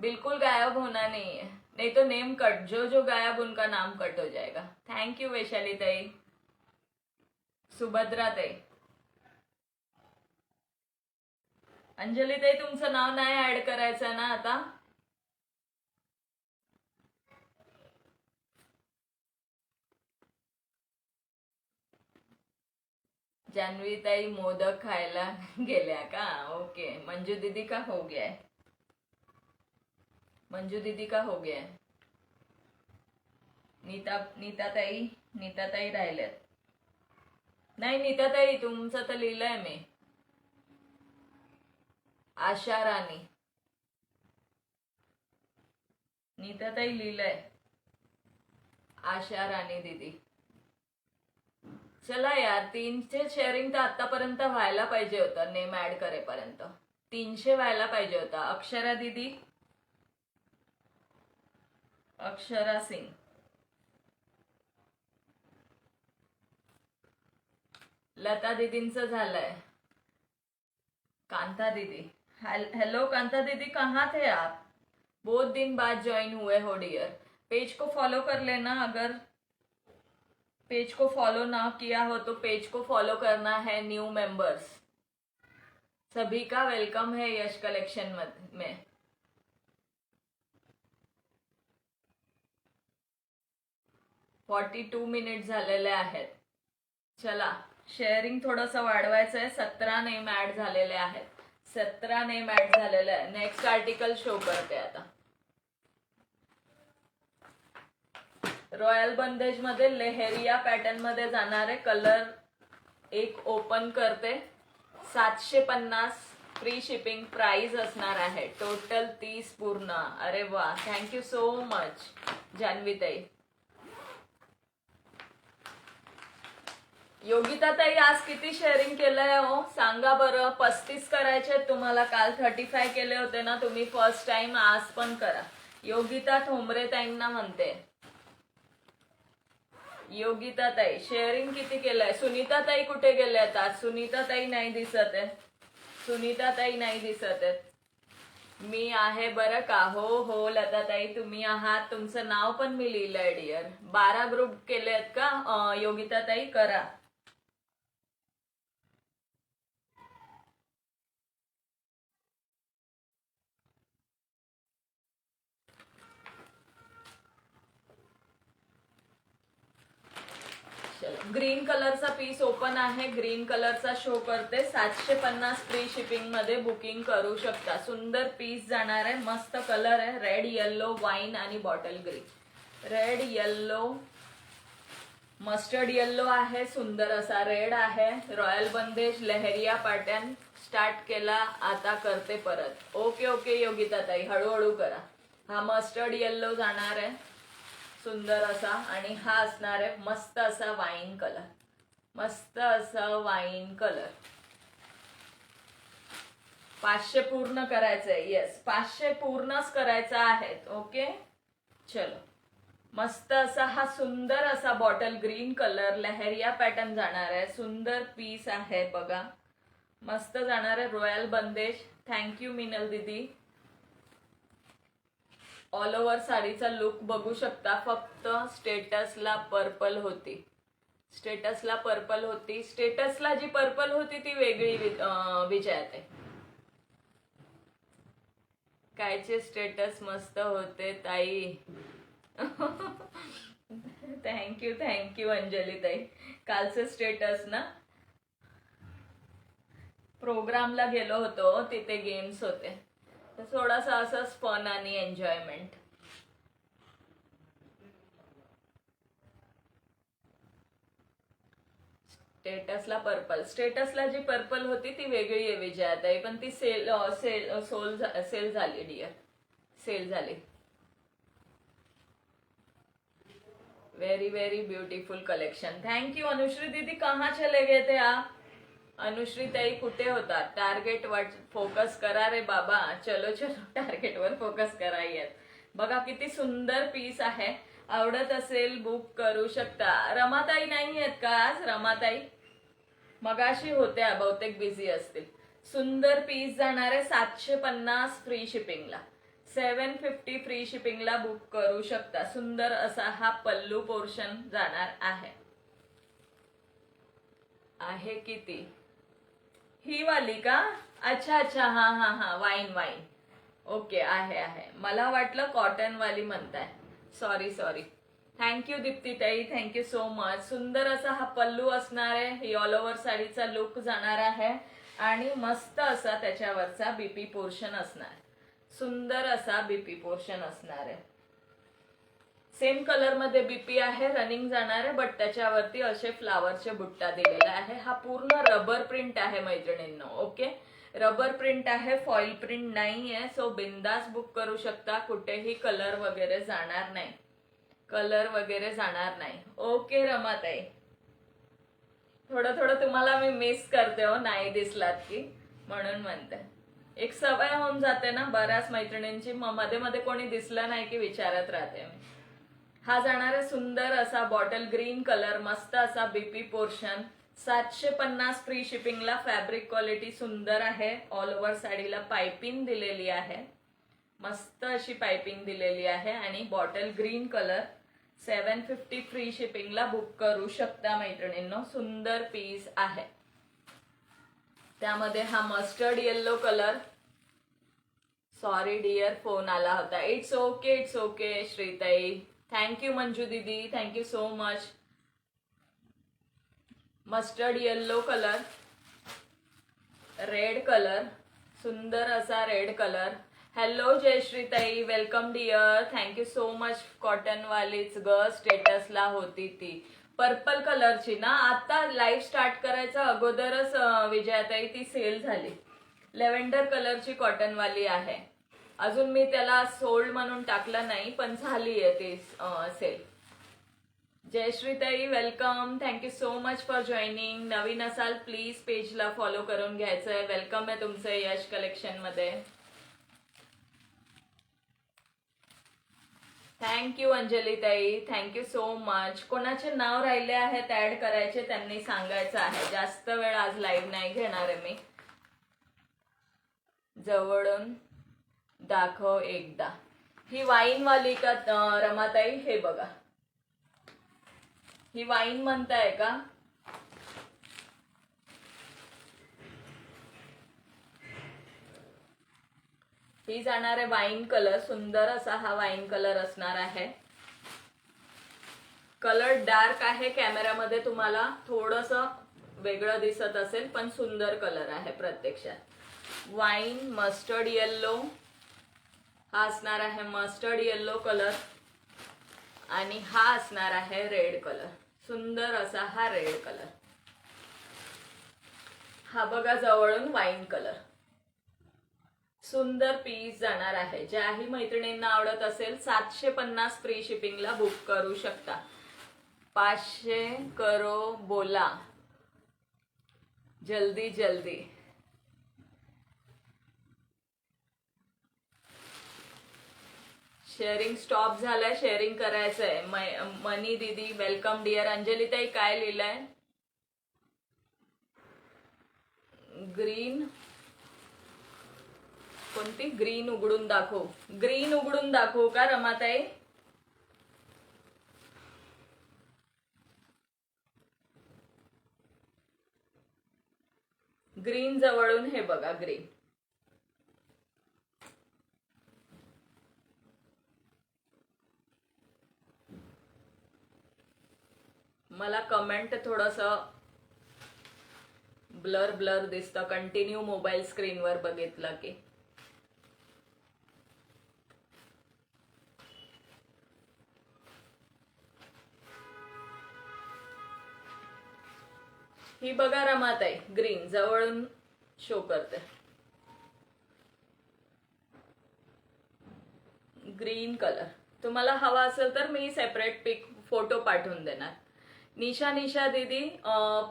बिल्कुल गायब होना नहीं है, नहीं तो नेम कट, जो जो गायब उनका नाम कट हो जाएगा. थैंक यू वैशाली ताई. सुभद्रा ताई. अंजली ताई तुमचं नाव नाही ऍड करायचं ना आता. जानवी ताई मोदक खायला गेल्या का? ओके. मंजू दीदी का हो गया है? मंजू दीदी का हो गया है? नीता ताई राहिल्यात. नाही नीता ताई तुमचं तर लिहिलंय मी. आशा राणी. नीता ताई लिहिलंय. आशा राणी दीदी. चला यार, 300 शेअरिंग तर आतापर्यंत व्हायला पाहिजे होतं नेम ऍड करेपर्यंत. 300 व्हायला पाहिजे होता. अक्षरा दीदी. अक्षरा सिंग. लता दीदींचं झालंय. कांता दीदी. हेलो कांता दीदी, कहाँ थे आप? बहुत दिन बाद ज्वाइन हुए हो डियर. पेज को फॉलो कर लेना. अगर पेज को फॉलो ना किया हो तो पेज को फॉलो करना है. न्यू मेंबर्स सभी का वेलकम है यश कलेक्शन में. फॉर्टी 42 मिनिट झालेले आहेत. चला शेअरिंग थोडंसं वाढवायचं आहे. 17 नेम ऍड झालेले आहेत. 17 नेम ऍड झालेले आहे. नेक्स्ट आर्टिकल शो करते आता. रॉयल बंदेज मध्ये लेहेरिया पॅटर्न मध्ये जाणारे कलर एक ओपन करते. 750 फ्री शिपिंग प्राइस असणार आहे. टोटल 30 पूर्ण. अरे वा, थँक्यू सो मच जानवी ताई. योगिता ताई आज किती शेअरिंग केलंय हो सांगा बरं. 35 करायचे तुम्हाला. काल 35 केले होते ना तुम्ही फर्स्ट टाइम. आज पण करा. योगिता ठोंबरे ताईंना म्हणते. योगिता ताई शेअरिंग किती केलंय? सुनीता ताई कुठे गेल्यात आज? सुनीता ताई नाही दिसत आहे. सुनीता ताई नाही दिसत आहेत. मी आहे बरं का. हो हो लता ताई तुम्ही आहात. तुमचं नाव पण मी लिहिलंय डिअर. 12 ग्रुप केलेत का योगिता ताई? करा. ग्रीन कलरचा पीस ओपन आहे. ग्रीन कलरचा शो करते. 750 फ्री शिपिंग मध्ये बुकिंग करू शकता. सुंदर पीस जाणार आहे. मस्त कलर आहे. रेड येल्लो वाईन आणि bottle green. Red yellow mustard yellow आहे. सुंदर असा रेड आहे. रॉयल बंदेज लेहरिया पॅटर्न स्टार्ट केला. आता करते परत. ओके ओके योगिता ताई हळूहळू करा. हा मस्टर्ड येल्लो जाणार आहे. सुंदर असा. आणि हा असणार आहे मस्त असा वाईन कलर. मस्त असा वाईन कलर. 500 पूर्ण करायचंय. येस 500 पूर्णच करायचा आहे. ओके चलो. मस्त असा हा सुंदर असा बॉटल ग्रीन कलर लहरिया पॅटर्न जाणार आहे. सुंदर पीस आहे बघा. मस्त जाणार आहे. रॉयल बंदेज. थँक्यू मिनल दीदी. ऑल ओव्हर साडीचा लुक बघू शकता. फक्त स्टेटसला पर्पल होती. स्टेटसला पर्पल होती. स्टेटसला जी पर्पल होती ती वेगळी विजयात आहे. कायचे स्टेटस मस्त होते ताई. थँक्यू अंजली ताई. कालचे स्टेटस ना प्रोग्रामला गेलो होतो तिथे गेम्स होते. थोडासा असंच फन आणि एन्जॉयमेंट. स्टेटसला पर्पल. स्टेटसला जी पर्पल होती ती वेगळी आहे विजयात आहे. पण ती सेल झाली डिअर. सेल झाली. Very very beautiful collection. Thank you Anushree दीदी. कहाँ चले गए थे आप? अनुश्री ताई कुठे होता? टार्गेट वर फोकस करा रे बाबा. चलो चलो टार्गेट वर फोकस करायत. बघा किती सुंदर पीस आहे. आवडत असेल बुक करू शकता. रमाताई नाही आहेत का आज? रमाताई मगाशी होत्या बहुतेक बिझी असतील. सुंदर पीस जाणार आहे. 750 फ्री शिपिंगला. 750 फ्री शिपिंगला बुक करू शकता. सुंदर असा हा पल्लू पोर्शन जाणार आहे किती ही वाली का? अच्छा अच्छा, हा हा हा, वाईन वाईन. ओके, आहे. मला वाटलं कॉटन वाली म्हणताय. सॉरी. थँक्यू दीप्तीताई, थँक्यू सो मच. सुंदर असा हा पल्लू असणार आहे. ही ऑल ओव्हर साडीचा लुक जाणार आहे आणि मस्त असा त्याच्यावरचा बीपी पोर्शन असणार. सुंदर असा बीपी पोर्शन असणार आहे. सेम कलर मध्ये बीपी आहे, रनिंग जाणार आहे, बट त्याच्यावरती असे फ्लावरचे बुट्टा दिलेला आहे. हा पूर्ण रबर प्रिंट आहे मैत्रिणींनो. ओके, रबर प्रिंट आहे, फॉइल प्रिंट नाही आहे. सो बिंदास बुक करू शकता. कुठेही कलर वगैरे जाणार नाही. ओके रमाताई, थोडं तुम्हाला मी मिस करते हो, नाही दिसलात की, म्हणून म्हणते. एक सवय होऊन जाते ना बऱ्याच मैत्रिणींची, मध्ये मध्ये कोणी दिसलं नाही की विचारत राहते मी. हा जाणार आहे सुंदर असा बॉटल ग्रीन कलर, मस्त असा बीपी पोर्शन. 750 फ्री शिपिंगला. फॅब्रिक क्वालिटी सुंदर आहे. ऑल ओव्हर साडीला पाइपिंग दिलेली आहे, मस्त अशी पाइपिंग दिलेली आहे आणि बॉटल ग्रीन कलर. 750 फ्री शिपिंगला बुक करू शकता मैत्रिणींनो. सुंदर पीस आहे. त्यामध्ये हा mustard yellow colour. Sorry dear, phone आला होता. इट्स ओके श्रीताई. थँक्यू मंजू दीदी, thank you so much. Mustard yellow colour, red colour, सुंदर असा रेड कलर. हॅलो जयश्रीताई, welcome dear, thank you so much. Cotton वालीच ग, स्टेटसला होती ती पर्पल कलरची ना. आता लाईव्ह स्टार्ट करायच्या अगोदरच विजयाताई ती सेल झाली. लेव्हेंडर कलरची कॉटन वाली आहे. अजून मी त्याला सोल्ड म्हणून टाकलं नाही, पण झाली आहे ती सेल. जयश्रीताई welcome, thank you so much for joining. नवीन असाल प्लीज पेजला फॉलो करून घ्यायचंय. वेलकम आहे तुमचं यश कलेक्शन मध्ये. थँक्यू अंजलीताई, थँक्यू सो मच. कोणाचे नाव राहिले आहेत ऍड करायचे त्यांनी सांगायचं आहे. जास्त वेळ आज लाईव्ह नाही घेणार आहे मी. जवळून दाखव एकदा. ही वाईन वाली का रमाताई? हे बघा, ही वाईन म्हणताय का? ही जाणार आहे वाईन कलर. सुंदर असा हा वाईन कलर असणार आहे. कलर डार्क आहे, कॅमेरामध्ये तुम्हाला थोडस वेगळं दिसत असेल, पण सुंदर कलर आहे प्रत्यक्षात. वाईन मस्टर्ड येल्लो हा असणार आहे. मस्टर्ड येल्लो कलर आणि हा असणार आहे रेड कलर. सुंदर असा हा रेड कलर. हा बघा जवळून वाईन कलर. सुंदर पीस जाणार आहे. ज्याही मैत्रिणींना आवडत असेल 750 फ्री शिपिंगला बुक करू शकता. 500 करो बोला जल्दी जल्दी. शेअरिंग स्टॉप झालाय, शेअरिंग करायचंय. मनी दीदी वेलकम डिअर. अंजलीताई काय लिहिलंय? ग्रीन कोणती? ग्रीन उघडून दाखव. ग्रीन उघडून दाखवू का रमाताई? ग्रीन जवळून हे बघा ग्रीन. मला कमेंट थोडस ब्लर दिसतं कंटिन्यू मोबाईल स्क्रीनवर बघितलं की. ही बघा रमाताई ग्रीन जवळून शो करते. ग्रीन कलर तुम्हाला हवा असेल तर मी सेपरेट पिक फोटो पाठवून देणार. निशा दीदी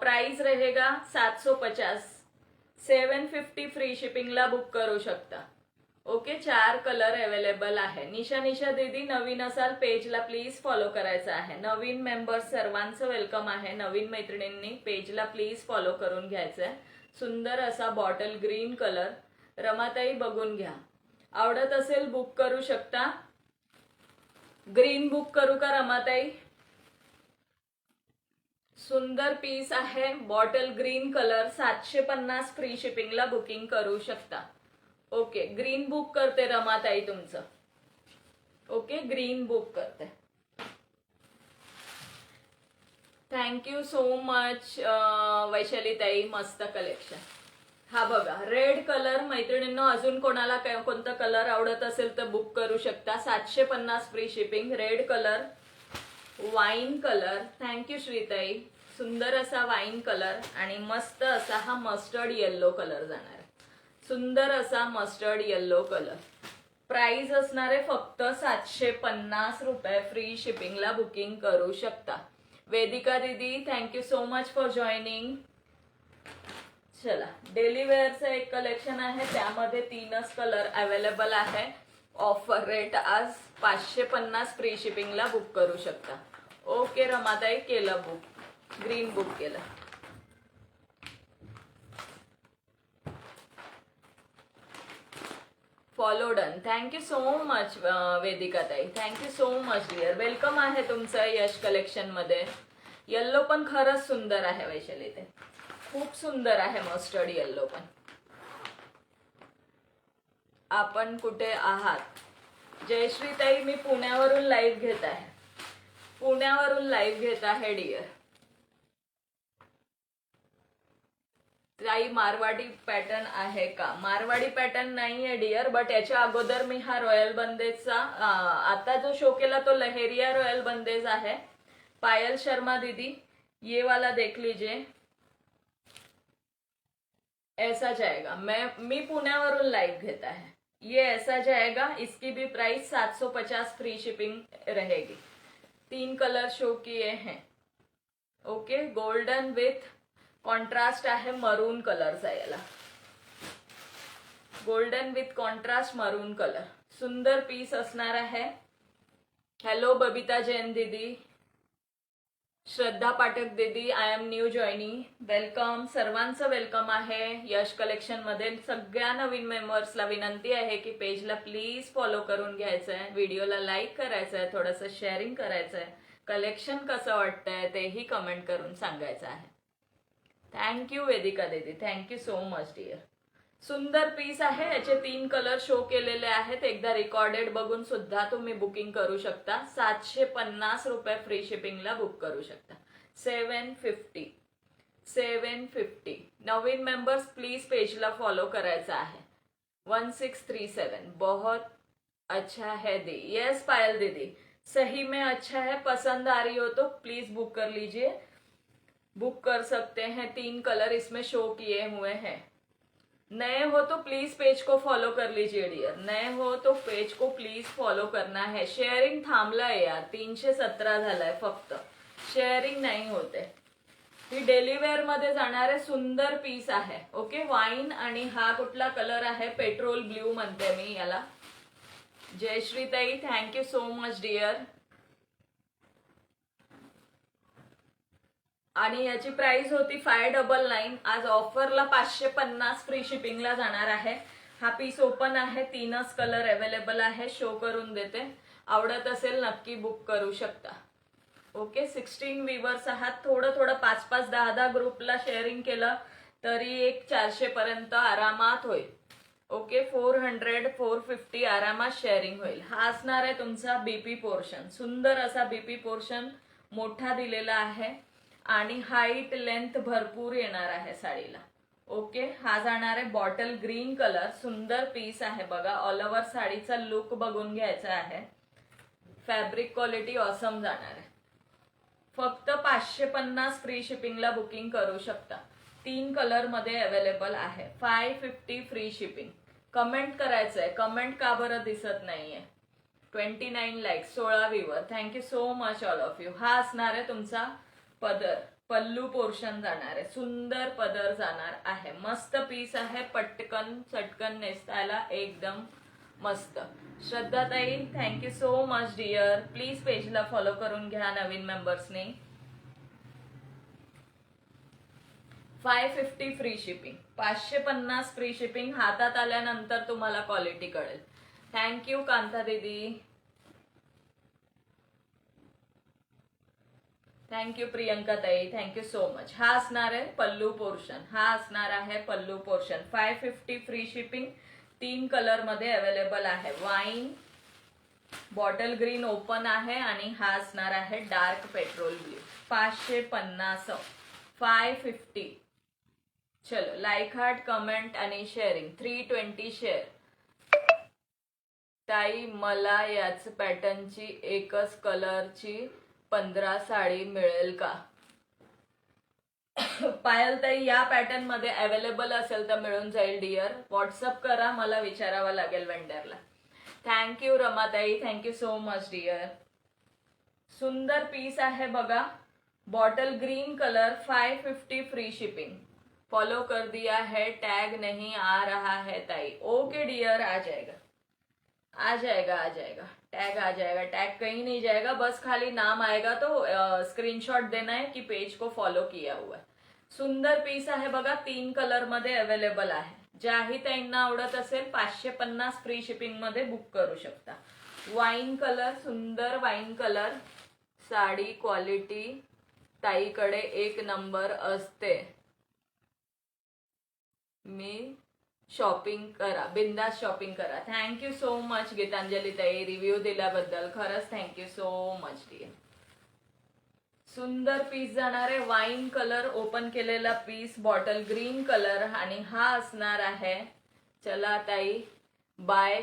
प्राइस रहेगा 750. 750 फ्री शिपिंगला बुक करू शकता. ओके, 4 कलर अवेलेबल आहे. निशा दीदी नवीन असाल पेजला प्लीज फॉलो करायचं आहे. नवीन मेंबर्स सर्वांचं वेलकम आहे. नवीन मैत्रिणींनी पेजला प्लीज फॉलो करून घ्यायचंय. सुंदर असा बॉटल ग्रीन कलर. रमाताई बघून घ्या. आवडत असेल बुक करू शकता. ग्रीन बुक करू का रमाताई? सुंदर पीस आहे, बॉटल ग्रीन कलर, 750 फ्री शिपिंगला बुकिंग करू शकता. ओके, ग्रीन बुक करते रमाताई तुमचं. ओके, ग्रीन बुक करते. थँक्यू सो मच वैशाली ताई, मस्त कलेक्शन. हा बघा, रेड कलर. मैत्रिणींनो, अजून कोणाला कोणता कलर आवडत असेल तर बुक करू शकता. 750 free shipping. Red colour, wine colour. Thank you श्रीताई. सुंदर असा वाईन कलर आणि मस्त असा हा मस्टर्ड येल्लो कलर जाणार आहे. सुंदर असा मस्टर्ड येल्लो कलर. प्राइस असणार आहे फक्त 750 रुपये. फ्री शिपिंगला बुकिंग करू शकता. वेदिका दीदी, thank you so much for joining. चला, डेली वेअरचं एक कलेक्शन आहे, त्यामध्ये 3च कलर अवेलेबल आहे. ऑफर रेट आज 550 फ्री शिपिंगला बुक करू शकता. ओके रमाताई, केलं बुक. ग्रीन बुक केलं. Follow done. Thank you so much Vedika ताई. Thank you so much dear. Welcome आहे तुमचं यश कलेक्शन मध्ये. येल्लो पण खरंच सुंदर आहे वैशाली ते, खूप सुंदर आहे मस्टर्ड येल्लो पण. आपण कुठे आहात? जयश्री ताई, मी पुण्यावरून लाईव्ह घेत आहे. पुण्यावरून लाईव्ह घेत आहे डिअर. ताई, मारवाडी पॅटर्न आहे का? मारवाडी पॅटर्न नाहीये डिअर, बट याच्या अगोदर मी हा रॉयल बंदेजचा आता जो शो केला तो लहेरिया रॉयल बंदेज आहे. पायल शर्मा दीदी, ये वाला देख लीजिए, ऐसा जाएगा. मी पुण्यावरून लाइव घेता है. ये ऐसा जाएगा. इसकी भी प्राइस 750 फ्री शिपिंग रहेगी. 3 कलर शो किए हैं. ओके, गोल्डन विथ कॉन्ट्रास्ट आहे मरून कलरचा. याला golden with contrast maroon colour. सुंदर पीस असणार आहे. हॅलो बबिता जैन दीदी, श्रद्धा पाठक दीदी, I am new joining. Welcome, सर्वांचं वेलकम आहे यश कलेक्शन मध्ये. सगळ्या नवीन मेंबर्सला विनंती आहे की पेजला प्लीज फॉलो करून घ्यायचं आहे, व्हिडिओला लाईक करायचं आहे, थोडंसं शेअरिंग करायचं आहे, कलेक्शन कसं वाटतंय तेही कमेंट करून सांगायचं आहे. थँक्यू वेदिका दीदी, थँक्यू सो मच डिअर. सुंदर पीस आहे. याचे 3 कलर शो केलेले आहेत. एकदा रेकॉर्डेड बघून सुद्धा तुम्ही बुकिंग करू शकता. 750 रुपये फ्री शिपिंगला बुक करू शकता. 750. नवीन मेंबर्स प्लीज पेजला फॉलो करायचा आहे. 1637. बहुत अच्छा है दी. यस पायल दीदी, सही में अच्छा है. पसंद आ रही हो तो प्लीज बुक कर लीजिए. बुक कर सकते हैं. 3 कलर इसमें शो किए हुए हैं. नए हो तो प्लीज पेज को फॉलो कर लीजिए डियर. नए हो तो पेज को प्लीज फॉलो करना है. शेअरिंग थांबलाय यार, 317 झालाय फक्त. शेअरिंग नाही होते. ही डेली वेअर मध्ये जाणारे सुंदर पीस आहे. ओके, वाईन आणि हा कुठला कलर आहे? पेट्रोल ब्ल्यू म्हणते मी याला. जयश्री ताई, थँक्यू सो मच डिअर. आणि याची प्राइस होती 599. आज ऑफरला 550 फ्री शिपिंगला जाणार आहे. हा पीस ओपन आहे. 3च कलर अवेलेबल आहे. शो करून देते. आवडत असेल नक्की बुक करू शकता. ओके, 16 व्ह्यूअर्स आहात. थोडं 5-5, 10-10 ग्रुपला शेअरिंग केलं तरी एक 400 पर्यंत आरामात होईल. ओके, 400-450 आरामात शेअरिंग होईल. हा असणार आहे तुमचा बीपी पोर्शन. सुंदर असा बीपी पोर्शन मोठा दिलेला आहे आणि हाईट लेंथ भरपूर येणार आहे साडीला. ओके, हा जाणार आहे बॉटल ग्रीन कलर. सुंदर पीस आहे बघा. ऑल ओव्हर साडीचा लुक बघून घ्यायचा आहे. फॅब्रिक क्वालिटी ऑसम जाणार आहे. फक्त 550 फ्री शिपिंगला बुकिंग करू शकता. 3 कलर मध्ये अवेलेबल आहे. 550 फ्री शिपिंग. कमेंट करायचंय. कमेंट का बरं दिसत नाहीये? 29 like, 16 viewer. Thank you so much all of you. हा असणार आहे तुमचा पदर. पल्लू पोर्शन जाणार आहे. सुंदर पदर जाणार आहे. मस्त पीस आहे. पटकन चटकन नेसतायला एकदम मस्त. श्रद्धा ताई, thank you so much dear. Please पेजला फॉलो करून घ्या नवीन मेंबर्सनी. 550 फ्री शिपिंग, 550 फ्री शिपिंग. हातात आल्यानंतर तुम्हाला क्वालिटी कळेल. थँक्यू कांता दीदी, थँक्यू प्रियंका ताई, थँक्यू सो मच. हा असणार आहे पल्लू पोर्शन, हा असणार आहे पल्लू पोर्शन. 550 फ्री शिपिंग, 3 कलर मध्ये अवेलेबल आहे. वाईन, बॉटल ग्रीन ओपन आहे आणि हा असणार आहे डार्क पेट्रोल ब्ल्यू. 550, 550. चलो लाईक हार्ट, कमेंट आणि शेअरिंग. 320 शेअर. ताई मला याच पॅटर्नची एकच कलरची 15 साडी मिळेल का? पायल ताई, या पॅटर्न मध्ये अवेलेबल असेल तर मिळून जाईल डिअर. व्हॉट्सअप करा, मला विचारावं लागेल वेंडरला. थँक्यू रमाताई, थँक्यू सो मच डिअर. सुंदर पीस आहे बघा, bottle green colour, 550 free shipping. Follow कर दिया है, टैग नहीं आ रहा है ताई. ओके डियर, आ जाएगा आ जाएगा आ जाएगा, टैग आ जाएगा. टैग कहीं नहीं जाएगा, बस खाली नाम आएगा तो स्क्रीनशॉट देना है कि पेज को फॉलो किया हुआ है. सुंदर पीस आहे बघा, 3 कलर मध्ये अवेलेबल आहे. ज्याही ताईंना आवडत असेल 550 फ्री शिपिंग मध्ये बुक करू शकता. वाईन कलर, सुंदर वाईन कलर साडी, क्वालिटी ताईकडे एक नंबर असते. मी शॉपिंग करा, बिंदास शॉपिंग करा. थँक्यू सो मच गीतांजली ताई, रिव्ह्यू दिल्याबद्दल खरंच थँक्यू सो मच डिअर. सुंदर पीस जाणार आहे, वाईन कलर ओपन केलेला पीस, बॉटल ग्रीन कलर आणि हा असणार आहे. चला ताई बाय,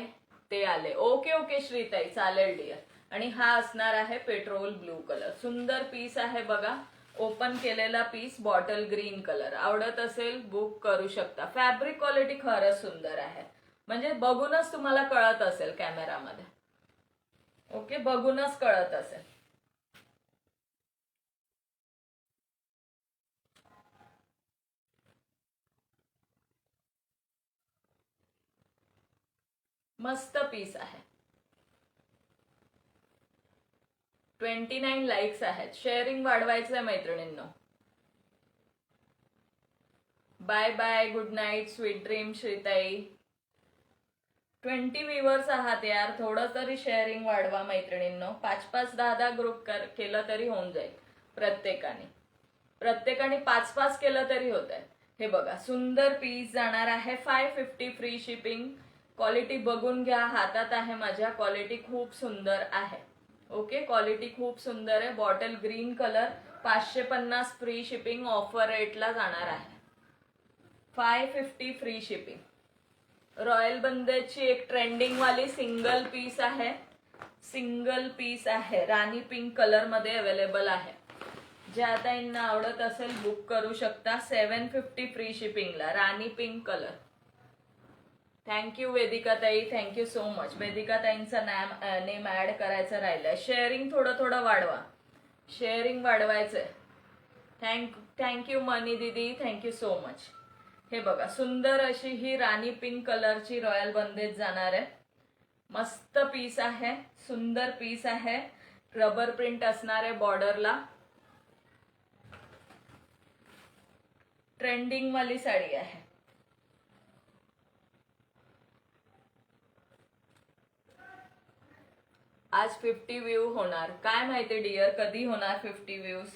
ते आले. ओके ओके श्रीताई, चालेल डिअर. आणि हा असणार आहे पेट्रोल ब्लू कलर. सुंदर पीस आहे बघा, ओपन केलेला पीस, बॉटल ग्रीन कलर. आवडत असेल बुक करू शकता. फॅब्रिक क्वालिटी खरंच सुंदर आहे, म्हणजे बघूनच तुम्हाला कळत असेल कॅमेरामध्ये. ओके, बघूनच कळत असेल. मस्त पीस आहे. 29 लाईक्स आहेत. शेअरिंग वाढवायचंय मैत्रिणींनो. Bye bye, good night, sweet dream श्रीताई. 20 व्ह्युअर्स आहात यार, थोडं तरी शेअरिंग वाढवा मैत्रिणींनो. 5-5, 10-10 ग्रुप केलं तरी होऊन जाईल. प्रत्येकाने 5-5 केलं तरी होत आहे. हे बघा, सुंदर पीस जाणार आहे. 550 फ्री शिपिंग. क्वालिटी बघून घ्या, हातात आहे माझ्या. क्वालिटी खूप सुंदर आहे. ओके, क्वालिटी खूप सुंदर आहे. Bottle green colour, 550 free shipping. Offer रेटला जाणार आहे. 550 फ्री शिपिंग. रॉयल बंदेची एक ट्रेंडिंग वाली सिंगल पीस आहे. सिंगल पीस आहे, राणी पिंक कलर मध्ये अवेलेबल आहे. ज्या ताईंना आवडत असेल बुक करू शकता. 750 फ्री शिपिंगला, rani pink colour. Thank you Vedika ताई, थँक्यू सो मच. वेदिका ताईंचा नेम ऍड करायचं राहिलंय. शेअरिंग थोडं वाढवा, शेअरिंग वाढवायचंय. थँक्यू मनी दीदी, थँक्यू सो मच. हे बघा, सुंदर अशी ही राणी पिंक कलरची रॉयल बंदेज जाणार आहे. मस्त पीस आहे, सुंदर पीस आहे. रबर प्रिंट असणार आहे बॉर्डरला. ट्रेंडिंग वाली साडी आहे. आज 50 व्ह्यू होणार, काय माहिती डिअर कधी होणार 50 व्ह्यूज.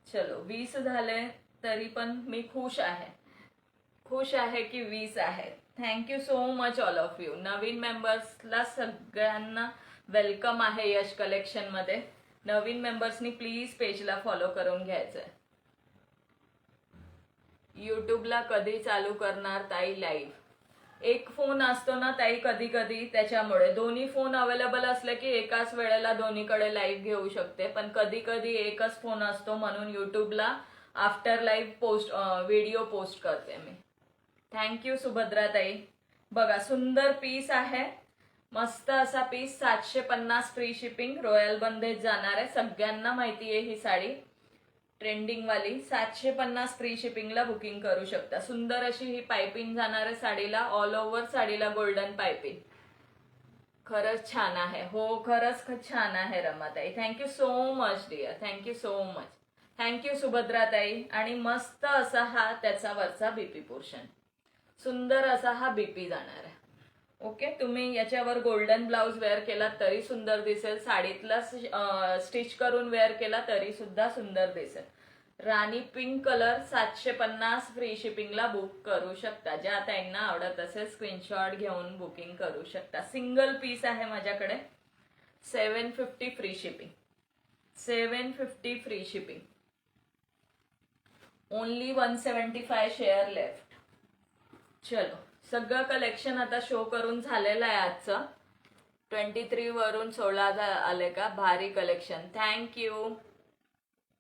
चलो 20 झाले तरी पण मी खुश आहे. खुश आहे की 20 आहे. Thank you so much all of you. नवीन मेंबर्सला सगळ्यांना वेलकम आहे यश कलेक्शन मध्ये. नवीन मेंबर्सनी प्लीज पेजला फॉलो करून घ्यायचंय. युट्यूबला कधी चालू करणार ताई लाईव्ह? एक फोन असतो ना ताई कधी कधी, त्याच्यामुळे. दोन्ही फोन अवेलेबल असले की एकाच वेळेला दोन्हीकडे लाईव्ह घेऊ शकते, पण कधी कधी एकच फोन असतो, म्हणून युट्यूबला after live post video post करते मी. थँक्यू सुभद्रा ताई. बघा, सुंदर पीस आहे, मस्त असा piece. 750 free shipping. Royal bandhej जाणार आहे. सगळ्यांना माहिती आहे ही साडी, ट्रेंडिंग वाली. 750 फ्री शिपिंगला बुकिंग करू शकता. सुंदर अशी ही पायपिंग जाणार आहे साडीला. ऑल ओव्हर साडीला गोल्डन पायपिंग. खरंच छान आहे. हो, खरंच छान आहे रमाताई. Thank you so much dear, thank you so much. Thank you सुभद्राताई. आणि मस्त असा हा त्याचा वरचा बीपी पोर्शन, सुंदर असा हा बीपी जाणार आहे. ओके, तुम्ही याच्यावर गोल्डन ब्लाउज वेअर केला तरी सुंदर दिसेल, साडीतला स्टिच करून वेअर केला तरी सुद्धा सुंदर दिसेल. राणी पिंक कलर 750 फ्री शिपिंगला बुक करू शकता. ज्या ताईंना आवडत असेल स्क्रीनशॉट घेऊन बुकिंग करू शकता. सिंगल पीस आहे माझ्याकडे. 750 free shipping, 750 free shipping. Only 175 share left. चलो, सगळं कलेक्शन आता शो करून झालेलं आहे आजचं. 23 वरून 16 आले का? भारी कलेक्शन. थँक्यू.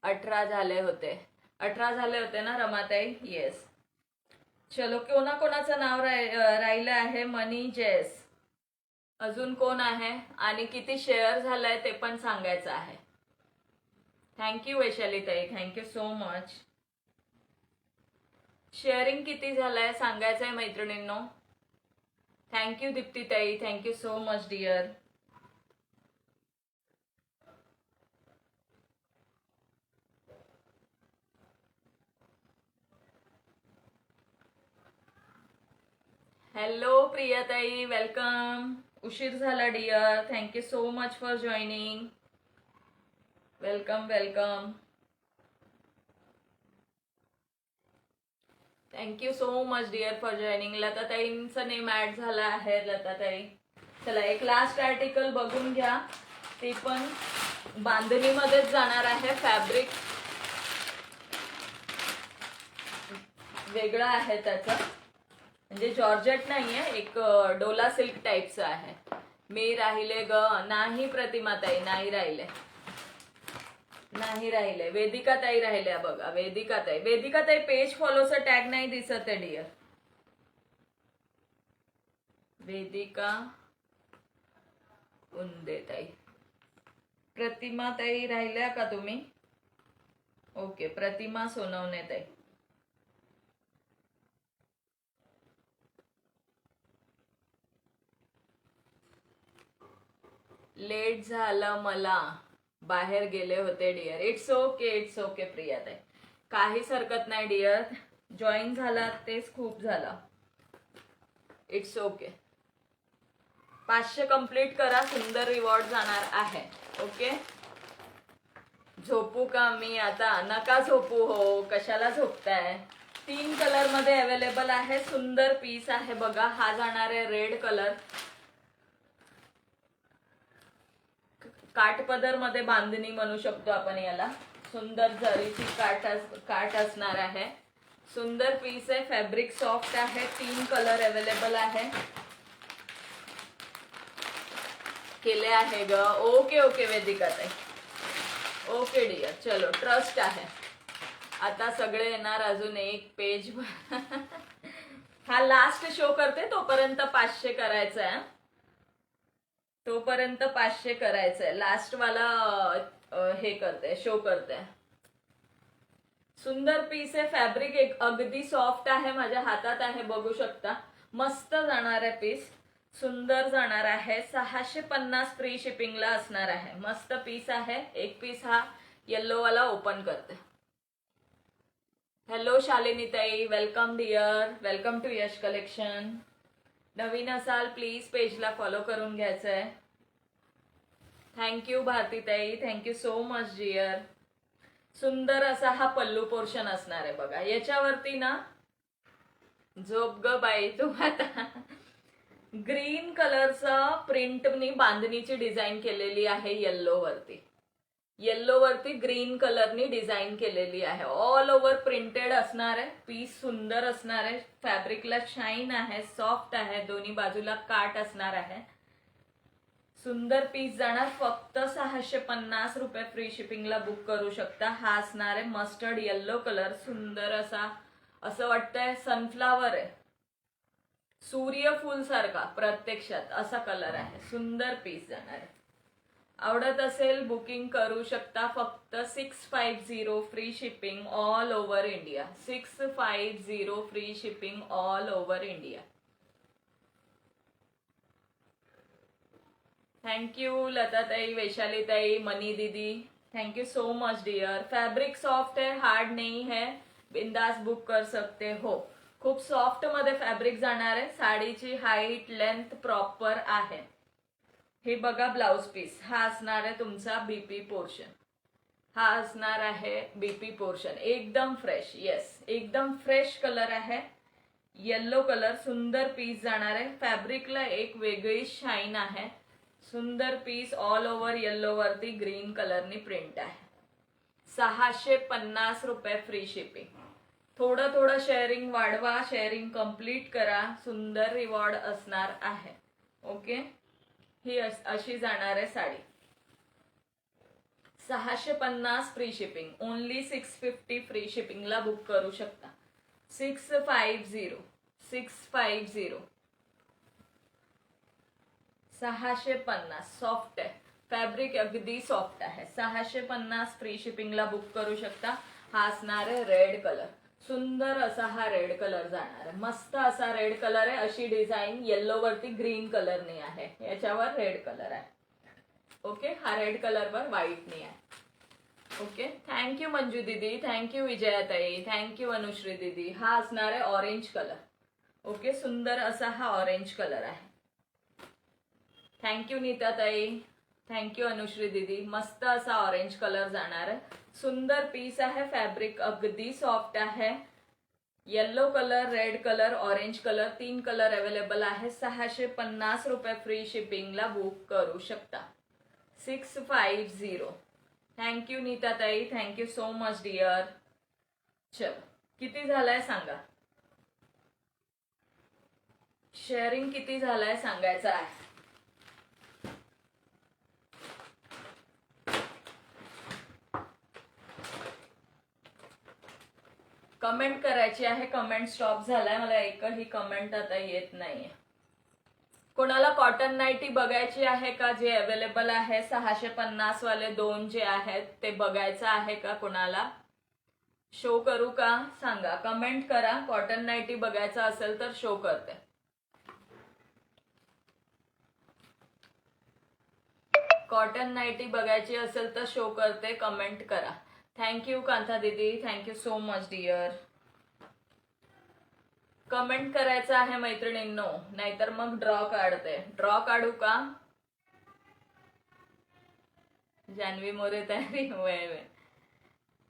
18 झाले होते, 18 झाले होते ना रमाताई? येस. चलो, कोणाचं नाव राहिलं आहे? मनी जेस. अजून कोण आहे आणि किती शेअर झालाय ते पण सांगायचं आहे. थँक्यू वैशालीताई, थँक्यू सो मच. शेअरिंग किती झालंय सांगायचंय मैत्रिणींनो. थँक्यू दीप्तीताई, thank you so much dear. Hello प्रियाताई, वेलकम. उशीर झाला dear, thank you so much for joining. Welcome welcome. Thank you so much dear for joining. लताताईंचं नेम ऍड झाला आहे. लताताई, चला एक लास्ट आर्टिकल बघून घ्या. ते पण बांधणीमध्येच जाणार आहे. फॅब्रिक वेगळं आहे त्याचं, म्हणजे जॉर्जेट नाहीये, एक डोला सिल्क टाईपचं आहे. मी राहिले ग? नाही प्रतिमाताई, नाही राहिले, नाही राहिले. वेदिकाताई राहिल्या बघा. वेदिकाताई पेज फॉलोचं टॅग नाही दिसत आहे डिअर. वेदिका उंदेताई. प्रतिमाताई राहिल्या का तुम्ही? ओके, प्रतिमा सोनवणेताई. लेट झालं मला, बाहेर गेले होते dear. It's okay, it's okay प्रियाताई, काहीच हरकत नाही डिअर. जॉईन झाला तेच खूप झालं. It's okay. 500 कंप्लीट करा, सुंदर रिवॉर्ड जाणार आहे. ओके, झोपू का मी आता? नका झोपू हो, कशाला झोपताय? 3 कलर मध्ये अवेलेबल आहे. सुंदर पीस आहे बघा. हा जाणार आहे रेड कलर, काठपदर मध्ये बांधणी म्हणू शकतो आपण याला. सुंदर जरीची काठ असणार आहे. सुंदर पीस आहे. फॅब्रिक सॉफ्ट आहे. 3 कलर अवेलेबल आहे. केले आहे ग. ओके ओके वेदिका ताई, ओके डिअर. चलो, ट्रस्ट आहे. आता सगळे येणार. अजून एक पेज हा लास्ट शो करते, तोपर्यंत 500 करायचं आहे. तोपर्यंत 500 करायचंय. लास्ट वाला हे करते, शो करते. सुंदर पीस आहे. फॅब्रिक एक अगदी सॉफ्ट आहे. माझ्या हातात आहे, बघू शकता. मस्त जाणार आहे पीस, सुंदर जाणार आहे. 650 फ्री शिपिंगला असणार आहे. मस्त पीस आहे. एक पीस हा येल्लो वाला ओपन करते. हॅलो शालिनीताई, welcome dear, welcome to Yash collection. नवीन असाल प्लीज पेजला फॉलो करून घ्यायचंय. थँक्यू भारतीताई, थँक्यू सो मच डिअर. सुंदर असा हा पल्लू पोर्शन असणार आहे बघा. याच्यावरती ना, झोप ग बाई तू आता, ग्रीन कलरचा प्रिंटनी बांधणीची डिझाईन केलेली आहे. येल्लो वरती ग्रीन कलरनी डिझाईन केलेली आहे. ऑल ओव्हर प्रिंटेड असणार आहे. पीस सुंदर असणार आहे. फॅब्रिकला शाईन आहे, सॉफ्ट आहे. दोन्ही बाजूला काट असणार आहे. सुंदर पीस जाणार. फक्त 650 रुपये फ्री शिपिंगला बुक करू शकता. हा असणार आहे मस्टर्ड येल्लो कलर. सुंदर असा, असं वाटतंय सनफ्लावर आहे, सूर्यफूल सारखा, प्रत्यक्षात असा कलर आहे. सुंदर पीस जाणार आहे. आवडत असेल बुकिंग करू शकता. फक्त 650 free shipping all over India. 650 free shipping all over India. Thank you लताताई, वैशालीताई, मनी दीदी, thank you so much dear. Fabric soft है, हार्ड नहीं है, बिंदास बुक कर सकते हो। खूप सॉफ्ट मध्ये फॅब्रिक जाणार आहे। साडीची हाईट लेंथ प्रॉपर आहे। हे बघा ब्लाउज पीस, हा असणार आहे तुमचा बीपी पोर्शन, हा असणार आहे बीपी पोर्शन, एकदम फ्रेश। येस, एकदम फ्रेश कलर आहे, येलो कलर, सुंदर पीस जाणार आहे। फॅब्रिकला एक वेगळी शाईन आहे, सुंदर पीस, ऑल ओव्हर येल्लो वरती ग्रीन कलरनी प्रिंट आहे। 650 रुपये फ्री शिपिंग। थोडं थोडं शेअरिंग वाढवा, शेअरिंग कंप्लीट करा, सुंदर रिवॉर्ड असणार आहे। ओके, ही अशी जाणार आहे साडी। 650 फ्री शिपिंग, ओनली 650 फ्री शिपिंगला बुक करू शकता। 650 650 650 सॉफ्ट आहे, फॅब्रिक अगदी सॉफ्ट आहे। 650 फ्री शिपिंगला बुक करू शकता। हा असणार आहे रेड कलर, सुंदर असा हा रेड कलर जाणार आहे, मस्त असा रेड कलर आहे। अशी डिझाईन येल्लो वरती ग्रीन कलरनी आहे, याच्यावर रेड कलर आहे। ओके, हा रेड कलर वर व्हाईटनी आहे। ओके, थँक्यू मंजू दीदी, थँक्यू विजयाताई, थँक्यू अनुश्री दीदी। हा असणार आहे ऑरेंज कलर। ओके, सुंदर असा हा ऑरेंज कलर आहे। थँक्यू नीताताई, थँक्यू अनुश्री दीदी। मस्त असा ऑरेंज कलर जाणार आहे, सुंदर पीस आहे, फॅब्रिक अगदी सॉफ्ट आहे। Yellow colour, red colour, orange colour, 3 colour available आहे। 650 रुपये फ्री शिपिंगला बुक करू शकता। 650। थँक्यू नीताताई, थँक्यू सो मच डिअर। चलो, किती झालाय सांगा, शेअरिंग किती झालाय सांगायचं आहे। कमेंट करायची आहे, कमेंट स्टॉप झालाय, मला एकही कमेंट आता येत नाहीये। कोणाला कॉटन नाईटी बघायची आहे का, जे अवेलेबल आहे 650 वाले 2 जे आहेत ते बघायचं आहे का, कोणाला शो करू का सांगा, कमेंट करा। कॉटन नाईटी बघायचं असेल तर शो करते। कॉटन नाईटी बघायची असेल तर शो करते, कमेंट करा। थँक्यू कांता दीदी, thank you so much dear. Comment करायचं आहे मैत्रिणींनो, नाहीतर मग ड्रॉ काढते। ड्रॉ काढू का? जानवी मोरे तैयारी हुए।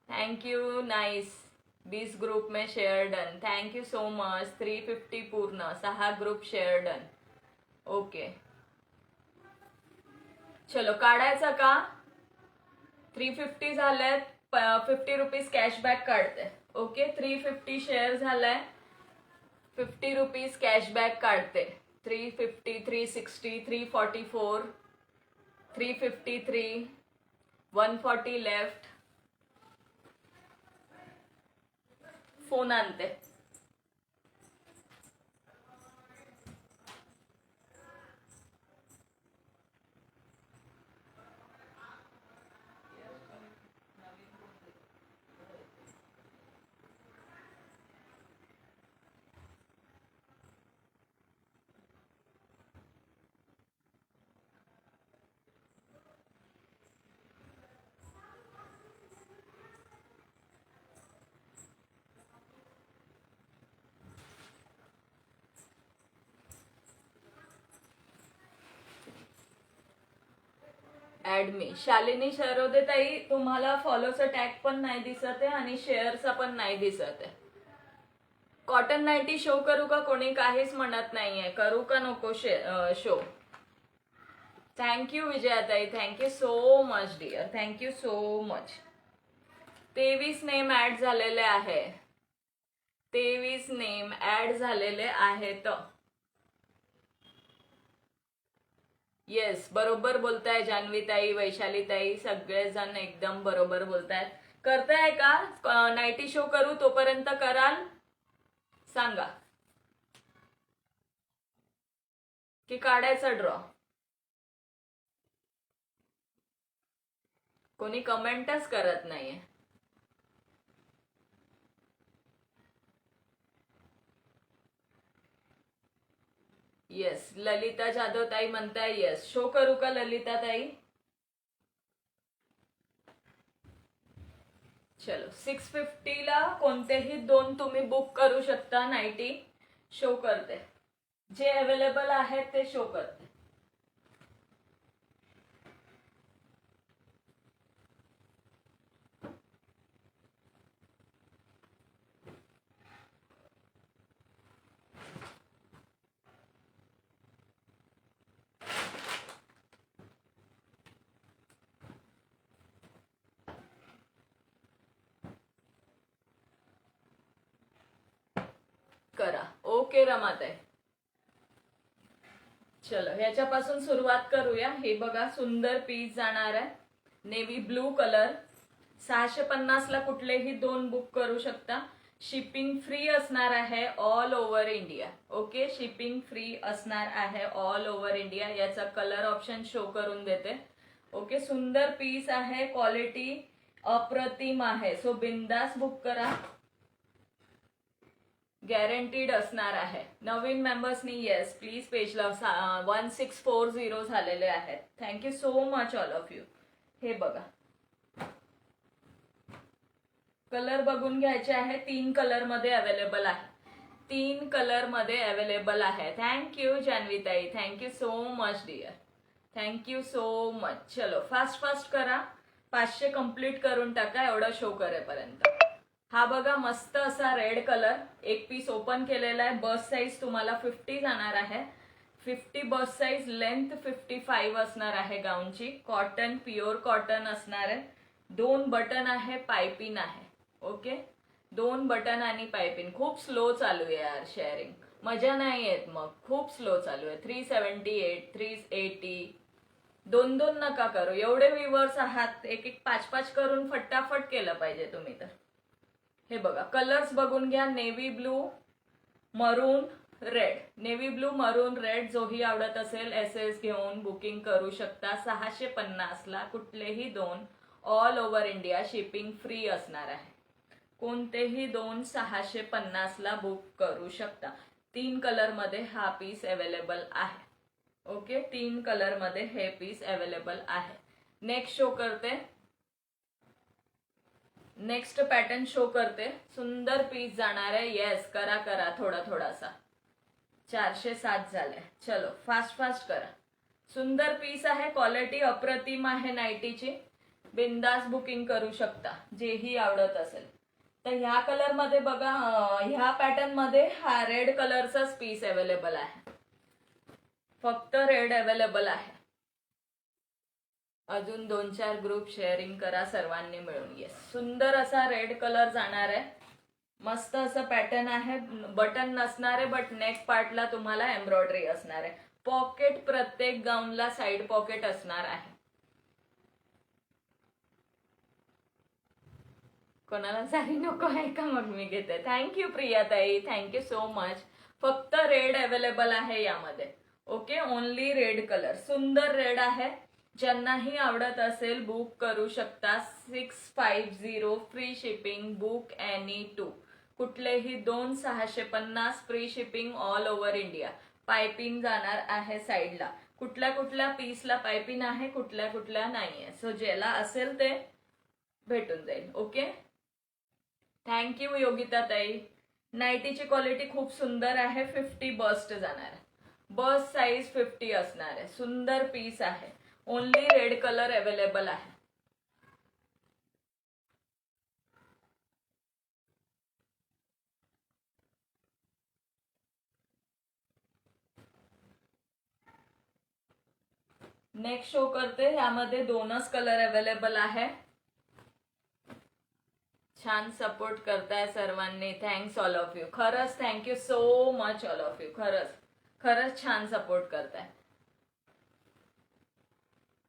Thank you, nice. 20 ग्रुप में share done, thank you so much. 350 पूर्ण, 6 ग्रुप शेयर डन। ओके, चलो काढायचं का? 350 झालेत, 50 रुपीज कॅशबॅक काढते। ओके, 350 शेअर झालाय, 50 रुपीज कॅशबॅक काढते। 350, 360, 344, 353, 140 लेफ्ट। फोन आणते। ऍड मी शालिनी शरोदे ताई, तुम्हाला फॉलोचा टॅग पण नाही दिसत आहे आणि शेअरचा पण नाही दिसत आहे। कॉटन नाईटी शो करू का? कोणी काहीच म्हणत नाहीये, करू का नको शो? थँक्यू विजयाताई, thank you so much dear, thank you so much. 23 name add झालेले आहे, 23 नेम ऍड झालेले आहेत। येस, बरोबर बोलताय जानवी ताई, वैशाली ताई, सगळेजण एकदम बरोबर बोलतायत। करताय का नाईटी शो करू? तोपर्यंत कराल सांगा की काढायचा ड्रॉ? कोणी कमेंटच करत नाहीये। येस, ललिता जाधव ताई म्हणताय येस, शो करू का ललिता ताई? चलो 650ला कोणतेही दोन तुम्ही बुक करू शकता. नाईटी शो करते, जे अवेलेबल आहेत ते शो करते. करा. ओके रमाताई. चलो ह्याच्यापासून सुरुवात करूया. हे बघा सुंदर पीस जाणार आहे, नेव्ही ब्लू कलर. 650ला कुठलेही दोन बुक करू शकता. शिपिंग फ्री असणार आहे all over India. Okay, shipping free असणार आहे ऑल ओव्हर इंडिया. याचा कलर ऑप्शन शो करून देते. ओके, सुंदर पीस आहे, क्वालिटी अप्रतिम आहे. सो बिंदास बुक करा, गॅरंटीड असणार आहे. नवीन मेंबर्सनी येस प्लीज पेजला 1640 झालेले आहेत. Thank you so much all of you. हे बघा कलर बघून घ्यायचे आहे. 3 कलर मध्ये अवेलेबल आहे. 3 कलर मध्ये अवेलेबल आहे. थँक्यू जान्हवीताई, thank you so much dear, thank you so much. चलो फास्ट फास्ट करा, 500 कंप्लीट करून टाका एवढं शो करेपर्यंत. हा बघा मस्त असा रेड कलर, एक पीस ओपन केलेला आहे. बस साईज तुम्हाला 50 जाणार आहे. 50 बस साईज, लेंथ 55 असणार आहे गाऊनची. कॉटन, प्युअर कॉटन असणार आहे. 2 बटन आहे, पायपिन आहे. ओके, 2 बटन आणि पायपिन. खूप स्लो चालू आहे यार शेअरिंग, मजा नाही येत मग. खूप स्लो चालू आहे. 378, 380. 2 नका करू. एवढे व्ह्यूअर्स आहात, एक 5 करून फटाफट केलं पाहिजे तुम्ही तर. हे बघा कलर्स बघून घ्या. नेव्ही ब्लू, मरून रेड. नेव्ही ब्लू, मरून रेड. जोही आवडत असेल SS घेऊन बुकिंग करू शकता. 650ला कुठलेही दोन all over India. Shipping free असणार आहे. कोणतेही दोन 650ला बुक करू शकता. 3 कलर मध्ये हा पीस अवेलेबल आहे. ओके, 3 कलर मध्ये हे पीस अवेलेबल आहे. नेक्स्ट शो करते, नेक्स्ट पॅटर्न शो करते. सुंदर पीस जाणार आहे. येस करा करा, थोडा थोडासा. 407 झाले. चलो फास्ट फास्ट करा. सुंदर पीस आहे, क्वालिटी अप्रतिम आहे नाईटीची. बिंदास बुकिंग करू शकता जेही आवडत असेल तर. ह्या कलर मध्ये बघा, ह्या पॅटर्न मध्ये हा रेड कलरचाच पीस अवेलेबल आहे. फक्त रेड अवेलेबल आहे. अजून 2-4 ग्रुप शेअरिंग करा सर्वांनी मिळून. येस, सुंदर असा रेड कलर जाणार आहे. मस्त असं पॅटर्न आहे. बटन नसणार आहे, बट नेक पार्टला तुम्हाला एम्ब्रॉयडरी असणार आहे. पॉकेट प्रत्येक गाऊनला साइड पॉकेट असणार आहे. कोणाला साडी नको आहे का? मग मी घेते. थँक्यू प्रियाताई, थँक्यू सो मच. फक्त रेड अवेलेबल आहे यामध्ये. Okay, only red colour. सुंदर रेड आहे. ज्यांनाही आवडत असेल बुक करू शकता. 650 फ्री शिपिंग. Book any 2. कुठलेही दोन 650 free shipping all over India. Piping जाणार आहे साईडला. कुठल्या कुठल्या पीसला पायपिंग आहे, कुठल्या कुठल्या नाहीये. सो ज्याला असेल ते भेटून जाईल. ओके, थँक्यू योगिता ताई. नाईटीची क्वालिटी खूप सुंदर आहे. 50 बस्ट जाणार आहे. बस साईज 50 असणार आहे. सुंदर पीस आहे. ओनली रेड कलर अवेलेबल आहे. नेक्स्ट शो करते. यामध्ये 2च कलर अवेलेबल आहे. छान सपोर्ट करताय सर्वांनी. Thanks all of you. खरंच thank you so much all of you. खरंच खरंच छान सपोर्ट करताय.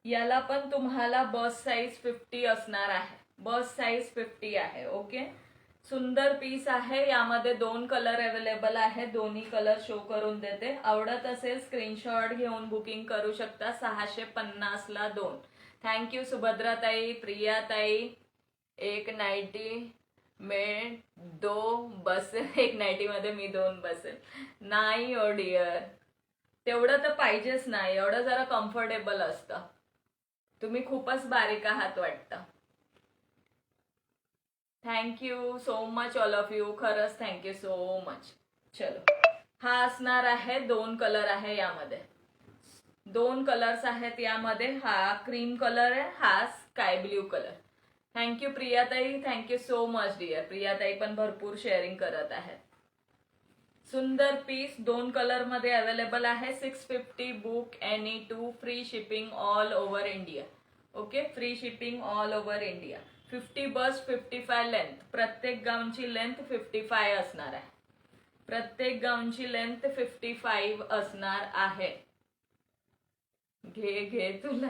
याला पण तुम्हाला बस साईज 50 असणार आहे. बस साईज 50 आहे. ओके, सुंदर पीस आहे. यामध्ये 2 कलर अवेलेबल आहे. दोन्ही कलर शो करून देते. आवडत असेल स्क्रीनशॉट घेऊन बुकिंग करू शकता. 650ला 2. थँक्यू सुभद्राताई, प्रियाताई. एक नाईटी में 2 बसेल. एक नाईटी मध्ये मी 2 बसेल नाही ओ डिअर. तेवढं तर पाहिजेच नाही. एवढं जरा कम्फर्टेबल असतं. तुम्ही खूपच बारीक आहात वाटतं. Thank you so much all of you, खरंच थँक्यू सो मच. चलो, हा असणार आहे, 2 कलर आहे यामध्ये, 2 कलर्स आहेत यामध्ये. हा क्रीम कलर आहे, हा स्काय ब्ल्यू कलर. थँक्यू प्रियाताई, थँक्यू सो मच डिअर. प्रियाताई पण भरपूर शेअरिंग करत आहेत. सुंदर पीस 2 कलर मध्ये अवेलेबल आहे. 650 book any 2, free shipping all over India. Okay, free shipping all over India. 50 bust 55 length. प्रत्येक गाऊनची लेंथ 55 असणार आहे. प्रत्येक गाऊनची लेंथ 55 असणार आहे. घे घे तुला.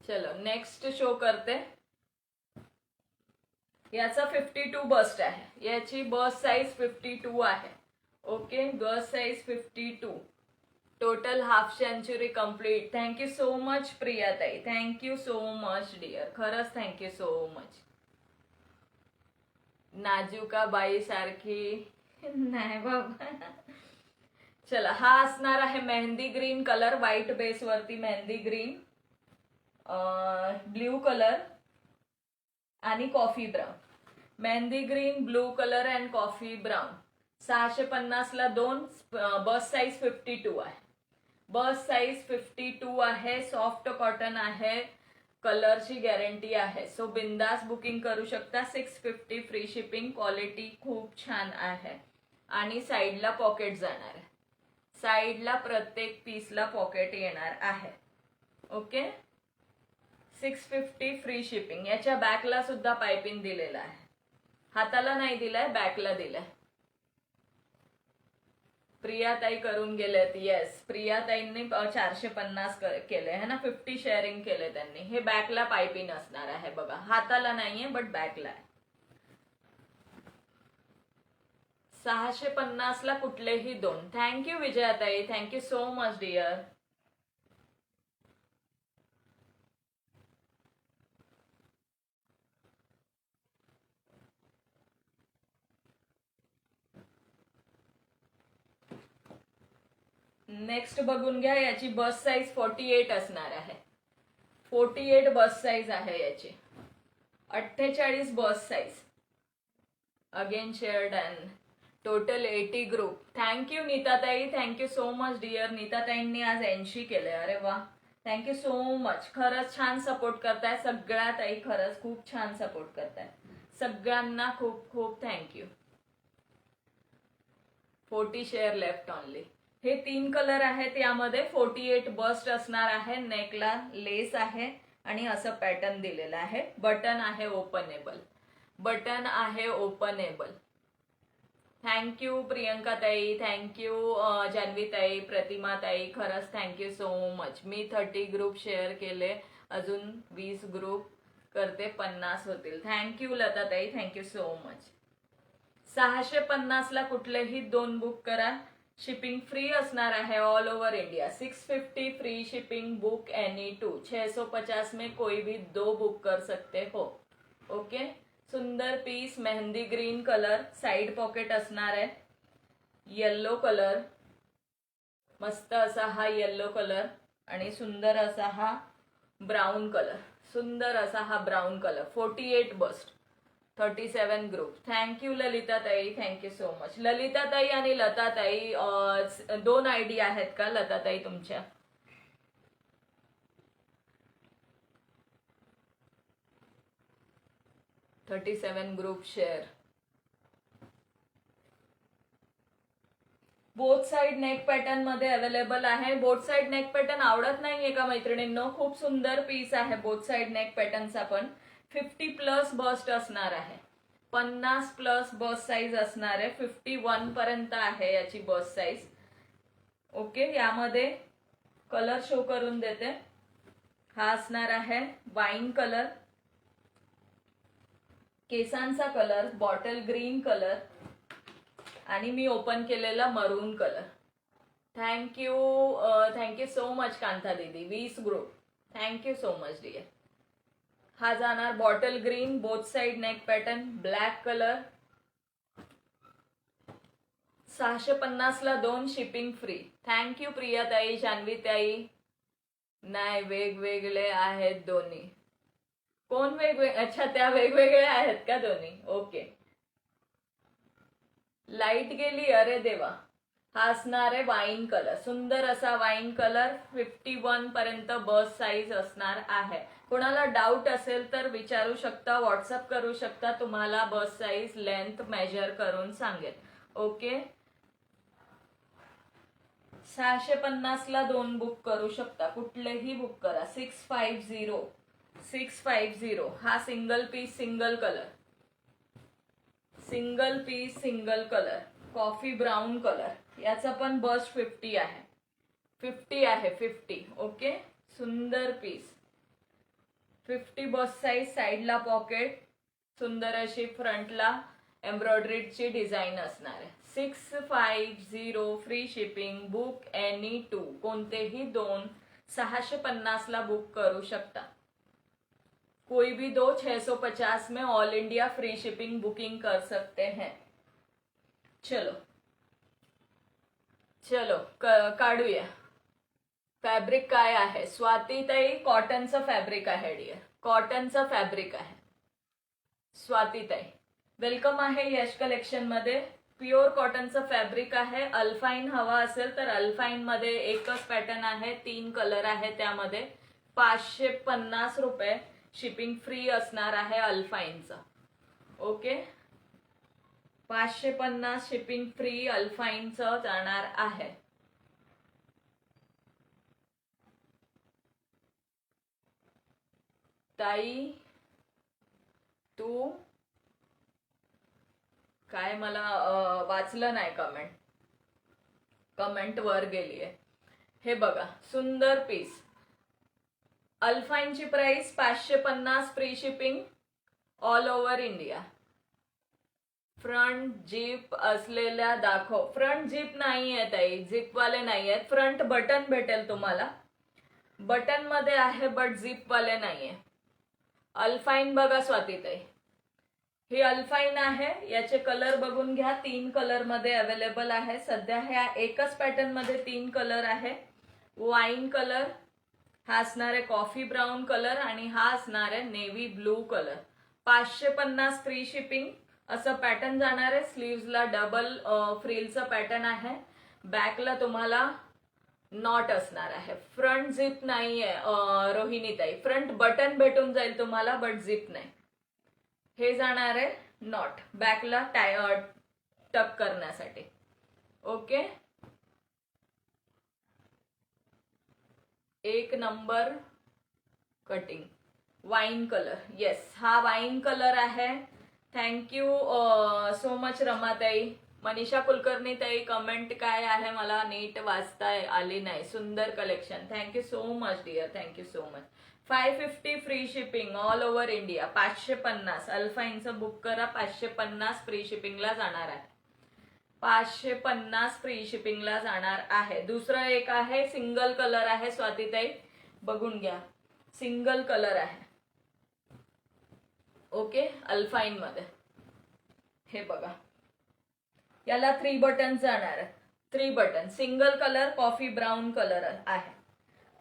चलो नेक्स्ट शो करते. याचा 52 बस्ट आहे. याची बस्ट साईज 52 आहे. Okay, bust size 52. Total half century complete. Thank you so much प्रियाताई, थँक्यू सो मच डिअर, खरंच थँक्यू सो मच. नाजुका बाई सारखी नाही बाबा. चला, हा असणार आहे mehndi green colour, white base वरती मेहंदी ग्रीन, ब्ल्यू कलर आणि coffee brown. Mehndi green, blue colour and coffee brown. 650 ला 2. बस साईज 52 आहे. बस साईज 52 आहे. सॉफ्ट कॉटन आहे. कलरची गॅरंटी आहे. सो बिंदास बुकिंग करू शकता. 650 फ्री शिपिंग. क्वालिटी खूप छान आहे. आणि साईडला पॉकेट जाणार आहे. साईडला प्रत्येक पीसला पॉकेट येणार आहे. Okay, 650 free shipping. याच्या बॅकला सुद्धा पाइपिंग दिलेला आहे. हाताला नाही दिलाय, बॅकला दिलाय. प्रियाताई करून गेलेत. येस, प्रियाताईंनी 450 केले है ना, 50 शेअरिंग केले त्यांनी. हे बॅकला पाइपिंग असणार आहे बघा, हाताला नाहीये बट बॅकला आहे. 650 ला कुठलेही 2. थँक्यू विजयाताई, thank you so much dear. Next बघून घ्या. याची बस साईज 48 असणार आहे. 48 बस साईज आहे याची. 48 bust size. Again share done. Total 80 group. Thank you नीताताई, थँक्यू सो मच डिअर. नीताताईंनी आज 80 केले. अरे वा, थँक्यू सो मच. खरंच छान सपोर्ट करताय सगळ्या ताई, खरंच खूप छान सपोर्ट करताय. सगळ्यांना खूप खूप थँक्यू. 40 share left only. हे 3 कलर आहेत यामध्ये. 48 बस्ट असणार आहे. नेकला लेस आहे आणि असं पॅटर्न दिलेलं आहे. बटन आहे ओपनेबल. बटन आहे ओपनेबल. थँक्यू प्रियंका ताई, थँक्यू जान्हवी ताई, प्रतिमा ताई, खरंच थँक्यू सो मच. मी 30 ग्रुप शेअर केले, अजून 20 ग्रुप करते, 50 होतील. थँक्यू लता ताई, थँक्यू सो मच. 650 ला कुठलेही 2 बुक करा. शिपिंग फ्री असणार आहे all over India. 650 free shipping. Book any 2. 650 में कोई भी 2 बुक कर सकते हो. ओके, सुंदर piece. Mehndi green colour. Side pocket असणार आहे. येल्लो कलर, मस्त असा हा येल्लो कलर आणि सुंदर असा हा ब्राऊन कलर. सुंदर असा हा brown colour. 48 bust. 37 group. Thank you ललिताताई, थँक्यू सो मच. ललिताताई आणि लताताई 2 आयडी आहेत का लताताई तुमच्या? $37 group share. Both side neck pattern मध्ये अवेलेबल आहे. बोथ साइड नेक पॅटर्न आवडत नाहीये का मैत्रिणींनो? खूप सुंदर पीस आहे बोथ साइड नेक पॅटर्नचा पण. 50 प्लस बस्ट असणार आहे. 50 प्लस बस साईज असणार आहे. 51 पर्यंत आहे याची बस साईज. ओके, यामध्ये कलर शो करून देते. हा असणार आहे वाईन कलर, केसांचा कलर, बॉटल ग्रीन कलर आणि मी ओपन केलेला maroon colour. Thank you, thank you so much Kanta दीदी. 20 group. Thank you so much dear. हा जाणार bottle green, both side neck pattern, black colour. 650 ला 2. Shipping free. थँक्यू प्रियाताई, जान्हवी ताई. नाही, वेगवेगळे आहेत दोन्ही. कोण वेगवेगळे? अच्छा, त्या वेगवेगळे आहेत का दोन्ही? ओके. लाईट गेली, अरे देवा. हा असणार आहे वाईन कलर, सुंदर असा वाईन कलर. 51 पर्यंत बस साईज असणार आहे. कोणाला डाऊट असेल तर विचारू शकता, व्हॉट्सअप करू शकता, तुम्हाला बस साईज लेंथ मेजर करून सांगेल. ओके. 650 ला 2 बुक करू शकता, कुठलेही बुक करा. 650 हा single piece single colour, single piece single colour, coffee brown colour. याचा पण बस्ट 50 आहे, 50 आहे, 50. ओके. सुंदर पीस, 50 बस्ट साईज. साईडला पॉकेट, सुंदर अशी फ्रंटला एम्ब्रॉयडरीची डिझाईन असणार आहे. 650 फ्री शिपिंग. बुक एनी 2, कोणतेही 2 650 ला बुक करू शकता. कोई भी 2 650 में all India free shipping booking कर सकते हैं. चलो चलो काढूया. फॅब्रिक काय आहे स्वातीताई? कॉटनचं फॅब्रिक आहे डिअर, कॉटनचं फॅब्रिक आहे. स्वातीताई वेलकम आहे यश कलेक्शन मध्ये. प्युअर कॉटनचं फॅब्रिक आहे. अल्फाईन हवा असेल तर अल्फाईन मध्ये एकच पॅटर्न आहे, 3 कलर आहे त्यामध्ये. 550 रुपये शिपिंग फ्री असणार आहे अल्फाईनचं. ओके. 550 शिपिंग फ्री अल्फाईनचं जाणार आहे. ताई तू काय, मला वाचलं नाही कमेंट, कमेंट वर गेलीये. हे बघा, सुंदर पीस. अल्फाईनची price 550 free shipping all over India. Front zip असलेल्या दाखव. फ्रंट जीप नाही आहे ताई, जीपवाले नाही आहेत. फ्रंट बटन भेटेल तुम्हाला, बटन मध्ये आहे, बट जीपवाले नाहीये. अल्फाईन बघा स्वातीताई, ही अल्फाईन आहे. याचे कलर बघून घ्या, 3 कलर मध्ये अवेलेबल आहे सध्या. ह्या एकच पॅटर्न मध्ये 3 कलर आहे. वाईन कलर, हा असणार आहे कॉफी ब्राऊन कलर, आणि हा असणार आहे navy blue colour. 550 free shipping असं पॅटर्न जाणार आहे. स्लीव्सला डबल फ्रिलचं पॅटर्न आहे. बॅकला तुम्हाला नॉट असणार आहे. फ्रंट झिप नाहीये रोहिणीताई, फ्रंट बटन भेटून जाईल तुम्हाला, बट झिप नाही. हे जाणार आहे नॉट, बॅकला टक करण्यासाठी. Okay. 1 number cutting. Wine colour, yes, हा वाईन कलर आहे. थँक्यू सो मच रमाताई. मनीषा कुलकर्णी ताई, कमेंट काय आहे मला नीट वाचता आली नाही. सुंदर collection, thank you so much dear, thank you so much. 550 free shipping all over India. 550 अल्फाईनचं बुक करा, 550 फ्री शिपिंगला जाणार आहे. 550 फ्री शिपिंगला जाणार आहे. दुसरं एक आहे, सिंगल कलर आहे स्वातीताई, बघून घ्या, सिंगल कलर आहे. ओके. अल्फाईन मध्ये हे बघा, याला 3 बटन जाणार. 3 button, single colour, coffee brown colour आहे.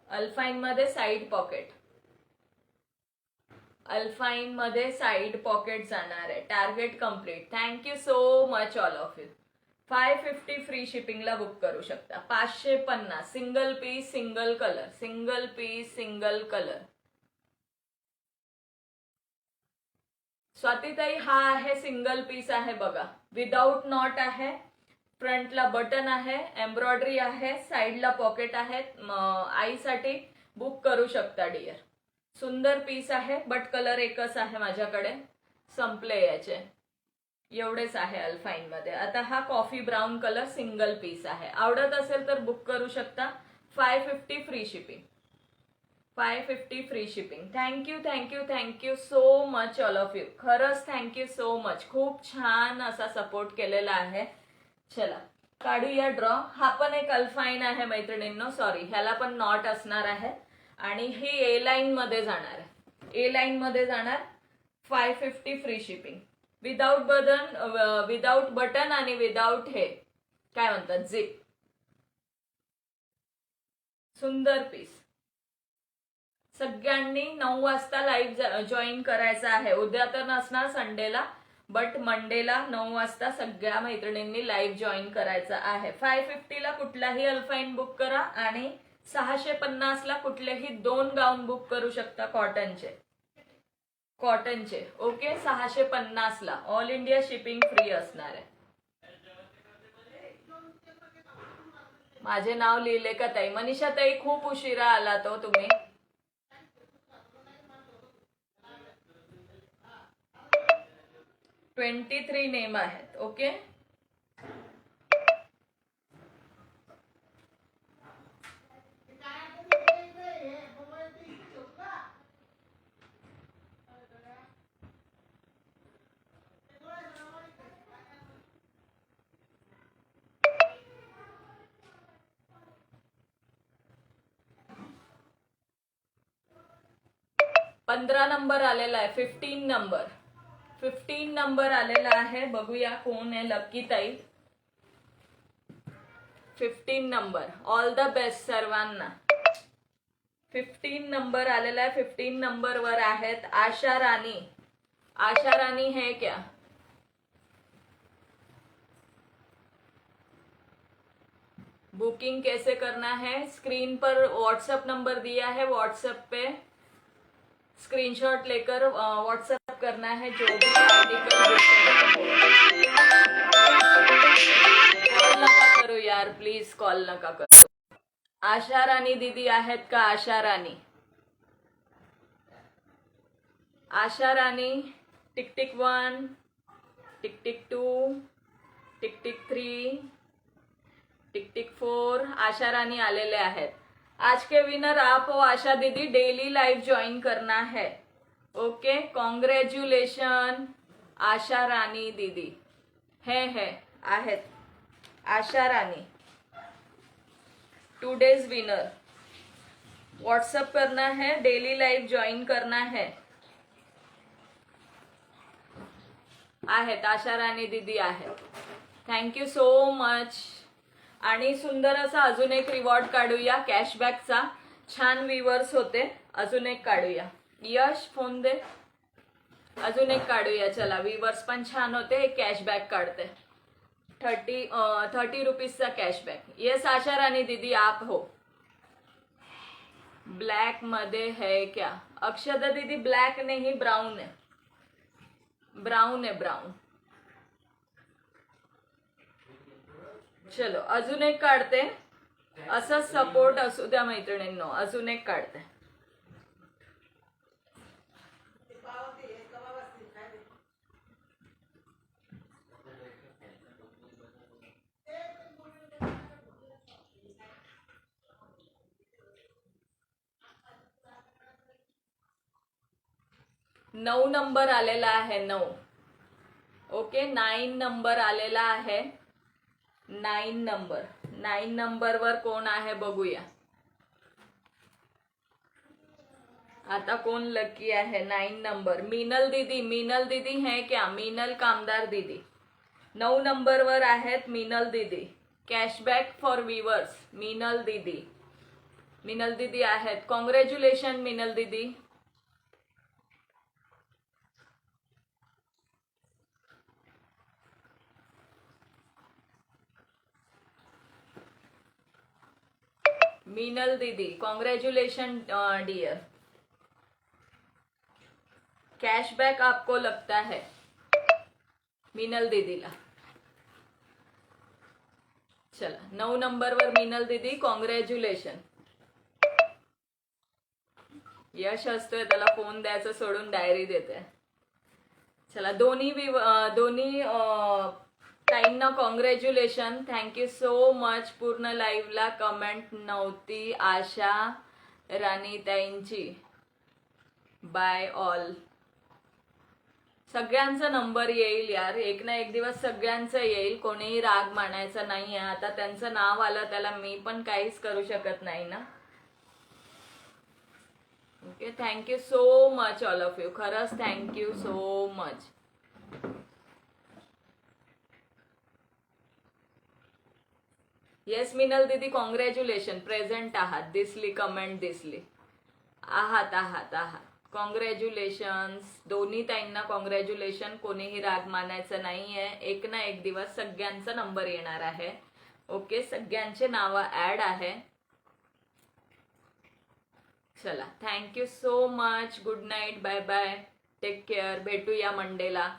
अल्फाईन मध्ये साईड पॉकेट, अल्फाईन मध्ये साईड पॉकेट जाणार आहे. Target complete. Thank you so much all of you. 550 free शिपिंगला बुक करू शकता. 550 single piece single colour, single piece single colour. स्वातीताई हा आहे सिंगल पीस आहे बघा, विदाउट नॉट आहे. फ्रंटला बटन आहे, एम्ब्रॉयडरी आहे, साईडला पॉकेट आहे. आईसाठी बुक करू शकता डिअर. सुंदर पीस आहे, बट कलर एकच आहे माझ्याकडे, संपले याचे, एवढेच आहे अल्फाईन मध्ये. आता हा coffee brown colour single piece आहे. आवडत असेल तर बुक करू शकता. 550 free shipping, 550 free shipping. Thank you thank you thank you so much all of you. खरंच थँक्यू सो मच, खूप छान असा सपोर्ट केलेला आहे. चला काढूया ड्रॉ. हा पण एक अल्फाईन आहे मैत्रिणींनो, सॉरी, ह्याला पण नॉट असणार आहे. आणि ही ए लाईन मध्ये जाणार आहे, ए लाईन मध्ये जाणार. 550 फ्री शिपिंग, विदाउट बटन आणि विदाउट हे काय म्हणतात झिप. सुंदर पीस. सगळ्यांनी 9 वाजता लाईव्ह जॉईन करायचं आहे. उद्या तर नसणार संडेला, बट मंडेला 9 वाजता सगळ्या मैत्रिणींनी लाईव्ह जॉईन करायचं आहे. 550 ला कुठलाही अल्फाईन बुक करा आणि 650 ला कुठलेही 2 गाऊन बुक करू शकता कॉटनचे. ओके. 650 ला ऑल इंडिया शिपिंग फ्री असणार आहे. माझे नाव लिहिले का ताई? मनीषा ताई खूप उशिरा आला तो तुम्ही. 23 नेम आहेत. ओके. पंधरा नंबर आलेला आहे. 15 नंबर आलेला आहे. बघूया कोण आहे. लकी ताई 15 नंबर. ऑल द बेस्ट सर्वांना. 15 नंबर आलेला आहे. 15 नंबर वर आहेत आशा राणी. आशा राणी है क्या? बुकिंग कैसे करना है? स्क्रीन पर व्हाट्सएप नंबर दिया है, व्हाट्सएप पे स्क्रीनशॉट लेकर व्हाट्सएप करना है. जो भी आर्टिकल कॉल नका करू यार, प्लीज कॉल नका करू. आशा राणी दीदी आहेत का? Asha Rani. Asha Rani. Tick tick 1, tick tick 2, tick tick 3, tick tick 4. Asha Rani आलेले आहेत. आज के विनर आप हो आशा दीदी. डेली लाइव ज्वाइन करना है. ओके. कॉन्ग्रेच्युलेशन आशा राणी दीदी. है आहेत Asha Rani. Today's winner. WhatsApp करना है, डेली लाइव ज्वाइन करना है. आहेत आशा राणी दीदी आहेत. Thank you so much. आणि सुंदर असा अजून एक रिवॉर्ड काढूया कॅशबॅकचा. छान व्ह्यूअर्स होते. अजून एक काढूया. यश फोन दे. अजून एक काढूया. चला व्ह्यूअर्स पण छान होते. एक कॅशबॅक काढते. 30 रुपीजचा कॅशबॅक. येस आशा राणी दीदी आप हो. ब्लॅक मध्ये है क्या? अक्षदा दीदी ब्लॅक नहीं ब्राउन है. ब्राउन है ब्राउन. चलो अजून एक काढते. असंच सपोर्ट असू द्या मैत्रिणींनो. अजून एक काढते. नऊ नंबर आलेला आहे. 9. ओके. 9 नंबर आलेला आहे. 9 नंबर. 9 नंबर वर कोण आहे बघूया आता. कोण लकी आहे 9 नंबर? मीनल दीदी. मीनल दीदी है क्या? मीनल कामदार दीदी 9 नंबर वर आहेत. मीनल दीदी. Cashback for viewers. मीनल दीदी. मीनल दीदी आहेत. कॉंग्रॅच्युलेशन मीनल दीदी. मीनल दीदी कॉन्ग्रेचुलेशन डियर. कैशबैक आपको लगता है मीनल दीदीला. चला 9 नंबरवर मीनल दीदी कॉन्ग्रॅच्युलेशन. यश असतोय त्याला फोन द्यायचं सोडून डायरी देते. चला दोन्ही ताईंना कॉंग्रॅच्युलेशन. Thank you so much. पूर्ण लाईव्हला कमेंट नव्हती आशा राणी ताईंची. Bye all. सगळ्यांचा नंबर येईल यार. एक ना एक दिवस सगळ्यांचं येईल. कोणीही राग मानायचा नाहीये. आता त्यांचं नाव आलं त्याला मी पण काहीच करू शकत नाही ना. Okay. Thank you so much all of you. खरंच thank you so much. Yes Minal दीदी कॉंग्रॅच्युलेशन. प्रेझेंट आहात. दिसली कमेंट दिसली. आहात आहात आहात. कॉंग्रॅच्युलेशन्स दोन्ही ताईंना, कॉंग्रॅच्युलेशन. कोणीही राग मानायचं नाहीये. एक ना एक दिवस सगळ्यांचा नंबर येणार आहे. ओके, सगळ्यांचे नावं ऍड आहे. चला, thank you so much. Good night, bye bye, take care. भेटूया मंडेला.